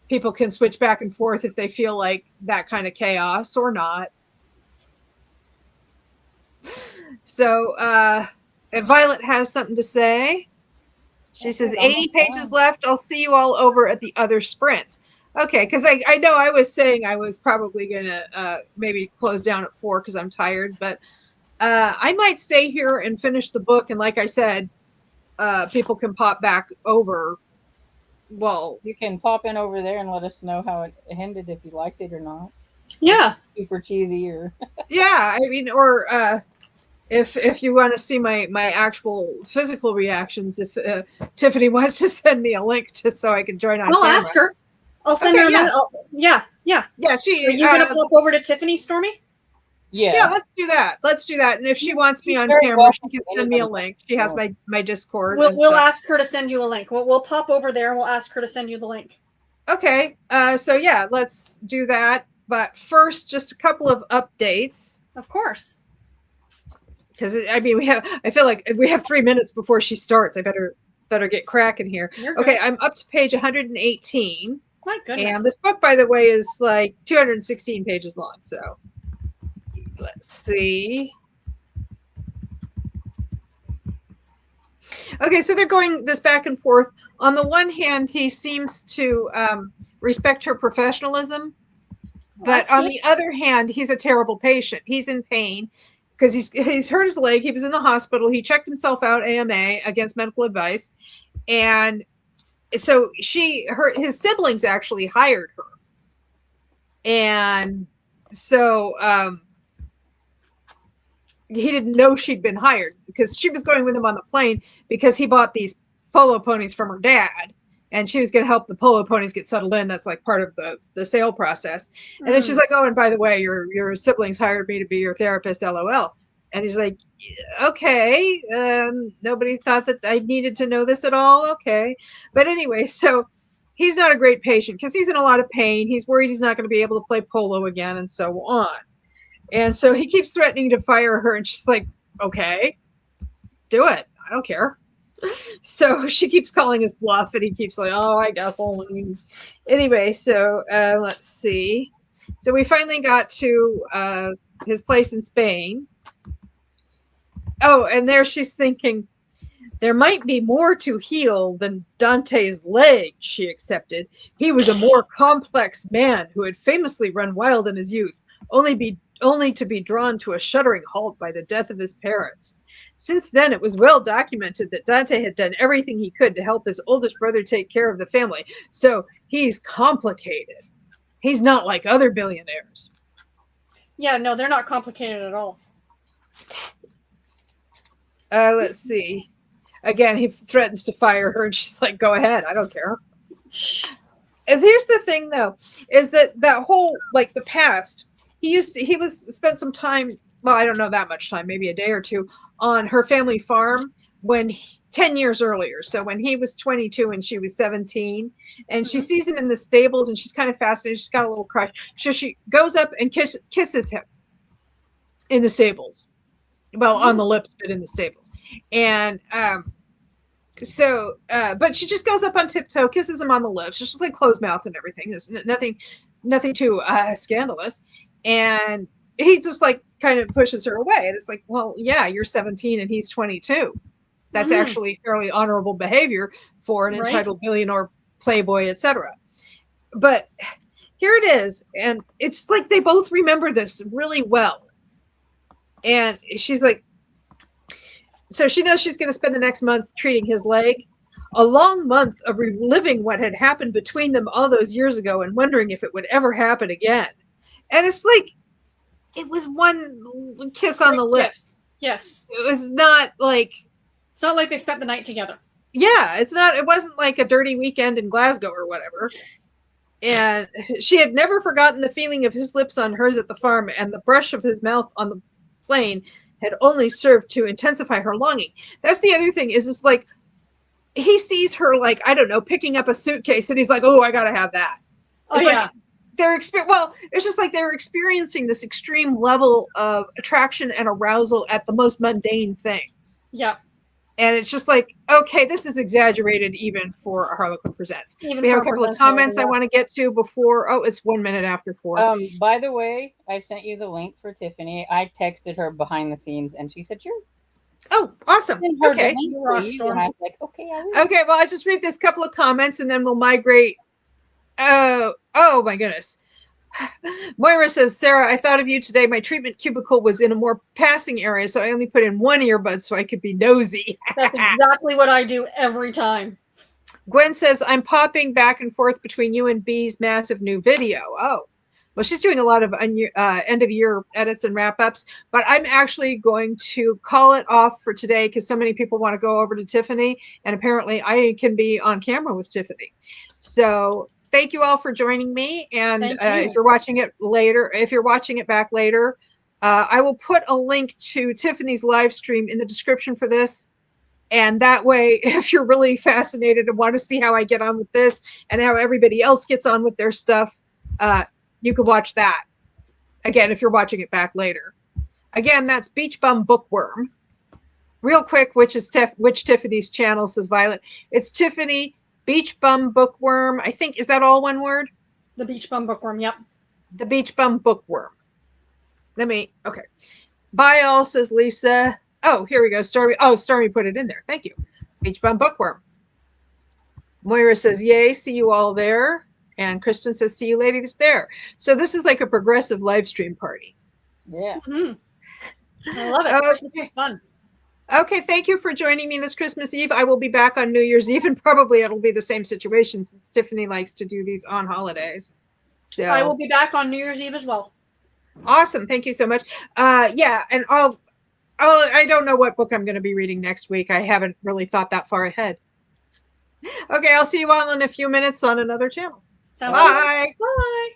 people can switch back and forth if they feel like that kind of chaos or not. So, and Violet has something to say. She That's says it. 80 Almost pages done. left. I'll see you all over at the other sprints. Okay, because I know I was saying I was probably going to maybe close down at 4 because I'm tired, but I might stay here and finish the book. And like I said, people can pop back over. Well, You can pop in over there and let us know how it ended if you liked it or not. If Yeah. it's super cheesy or yeah, I mean, or if you want to see my actual physical reactions, if Tiffany wants to send me a link to so I can join on I'll camera. ask her. I'll send Okay, her a yeah, message. Yeah, yeah. yeah, Are she you gonna pop over to Tiffany, Stormy? yeah, yeah. let's do that. Let's do that. And if she wants me She's on very camera, she welcome can if send me a anybody link. She has wants my Discord We'll and we'll stuff. ask her to send you a link. We'll pop over there and we'll ask her to send you the link. Okay, so yeah, let's do that. But first, just a couple of updates. Of course. Because I mean, I feel like we have 3 minutes before she starts. I better get cracking here. You're Okay, good. I'm up to page 118. My And goodness. this book, by the way, is like 216 pages long. So let's see. Okay, so they're going this back and forth. On the one hand, he seems to respect her professionalism, Well, but that's on good. the other hand, he's a terrible patient. He's in pain because he's hurt his leg. He was in the hospital. He checked himself out, AMA, against medical advice, and so his siblings actually hired her, and so he didn't know she'd been hired because she was going with him on the plane because he bought these polo ponies from her dad, and she was going to help the polo ponies get settled in. That's like part of the sale process. And then she's like, oh, and by the way, your siblings hired me to be your therapist, LOL. And he's like, okay, nobody thought that I needed to know this at all. Okay. But anyway, so he's not a great patient because he's in a lot of pain. He's worried he's not going to be able to play polo again and so on. And so he keeps threatening to fire her, and she's like, okay, do it. I don't care. So she keeps calling his bluff, and he keeps like, oh, I guess we'll leave. Anyway, so let's see. So we finally got to his place in Spain. Oh, and there she's thinking, there might be more to heal than Dante's leg, she accepted. He was a more complex man who had famously run wild in his youth, only to be drawn to a shuddering halt by the death of his parents. Since then, it was well documented that Dante had done everything he could to help his oldest brother take care of the family. So he's complicated. He's not like other billionaires. Yeah, no, they're not complicated at all. Let's see. Again, he threatens to fire her, and she's like, go ahead. I don't care. And here's the thing, though, is that whole, like, the past, he spent some time, well, I don't know that much time, maybe a day or two, on her family farm 10 years earlier. So when he was 22 and she was 17, and she sees him in the stables, and she's kind of fascinated. She's got a little crush. So she goes up and kisses him in the stables. Well, on the lips, but in the stables. And So, but she just goes up on tiptoe, kisses him on the lips. She's just like closed mouth and everything. There's nothing too scandalous. And he just like kind of pushes her away. And it's like, well, yeah, you're 17 and he's 22. That's actually fairly honorable behavior for an Right. entitled billionaire, playboy, etc. But here it is, and it's like they both remember this really well. And she's like, so she knows she's going to spend the next month treating his leg. A long month of reliving what had happened between them all those years ago and wondering if it would ever happen again. And it's like, it was one kiss on the lips. Yes. It was not like, it's not like they spent the night together. Yeah, it wasn't like a dirty weekend in Glasgow or whatever. And she had never forgotten the feeling of his lips on hers at the farm, and the brush of his mouth on the plane had only served to intensify her longing. That's the other thing, is it's like, he sees her, like, I don't know, picking up a suitcase, and he's like, oh, I gotta have that. It's like, it's just like they're experiencing this extreme level of attraction and arousal at the most mundane things. Yeah. And it's just like, okay, this is exaggerated even for Harlequin Presents. We have a couple of comments I want to get to before. Oh, it's 1 minute after 4. By the way, I sent you the link for Tiffany. I texted her behind the scenes, and she said, sure. Oh, awesome. Okay. And I was like, okay, I will. Okay, well, I'll just read this couple of comments, and then we'll migrate. Oh my goodness. Moira says, Sarah, I thought of you today. My treatment cubicle was in a more passing area, so I only put in one earbud so I could be nosy. That's exactly what I do every time. Gwen says, I'm popping back and forth between you and B's massive new video. Oh, well, she's doing a lot of end of year edits and wrap ups, but I'm actually going to call it off for today because so many people want to go over to Tiffany, and apparently I can be on camera with Tiffany. So thank you all for joining me. And if you're watching it back later, I will put a link to Tiffany's live stream in the description for this. And that way, if you're really fascinated and want to see how I get on with this and how everybody else gets on with their stuff, you can watch that. Again, if you're watching it back later. Again, that's Beach Bum Bookworm. Real quick, which Tiffany's channel, says Violet. It's Tiffany Beach Bum Bookworm. I think, is that all one word? The Beach Bum Bookworm, yep. The Beach Bum Bookworm. Okay. Bye all, says Lisa. Oh, here we go. Stormy. Oh, Stormy put it in there. Thank you. Beach Bum Bookworm. Moira says, yay, see you all there. And Kristen says, see you ladies there. So this is like a progressive live stream party. Yeah. Mm-hmm. I love it. Christmas is fun. Okay, thank you for joining me this Christmas Eve. I will be back on New Year's Eve, and probably it'll be the same situation since Tiffany likes to do these on holidays. So I will be back on New Year's Eve as well. Awesome. Thank you so much. Yeah, and I don't know what book I'm going to be reading next week. I haven't really thought that far ahead. Okay, I'll see you all in a few minutes on another channel. Bye. Bye.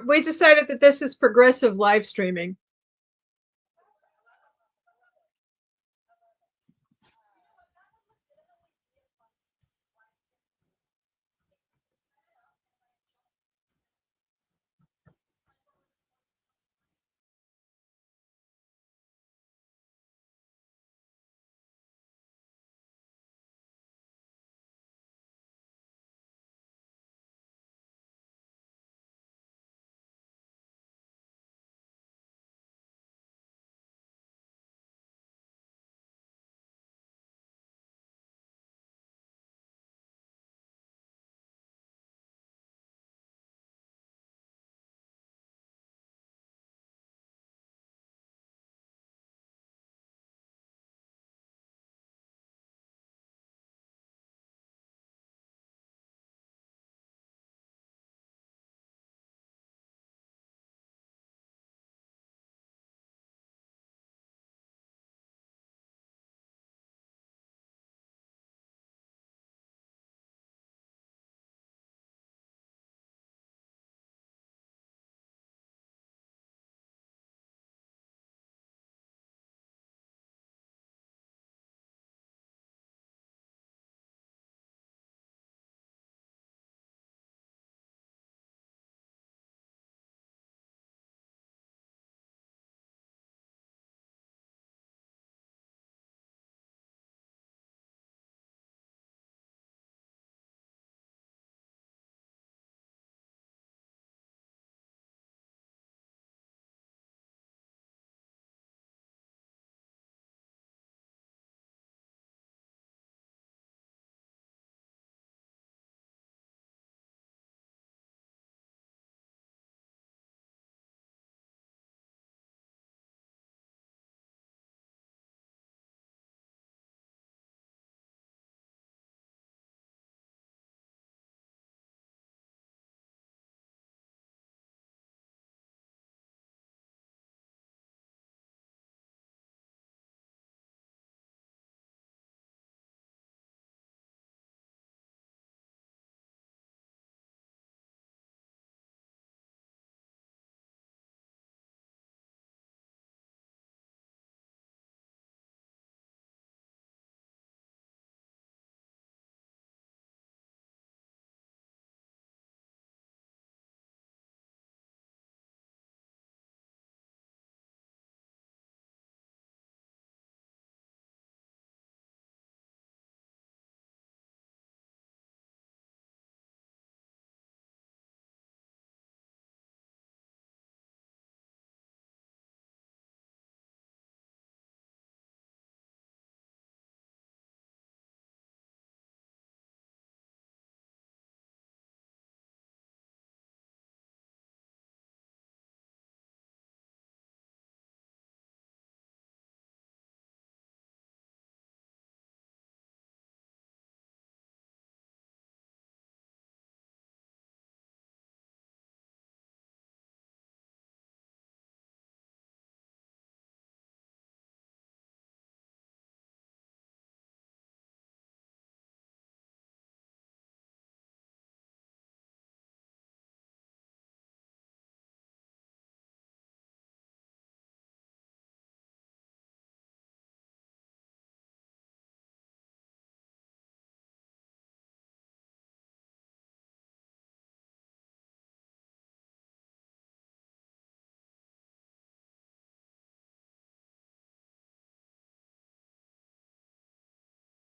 We decided that this is progressive live streaming.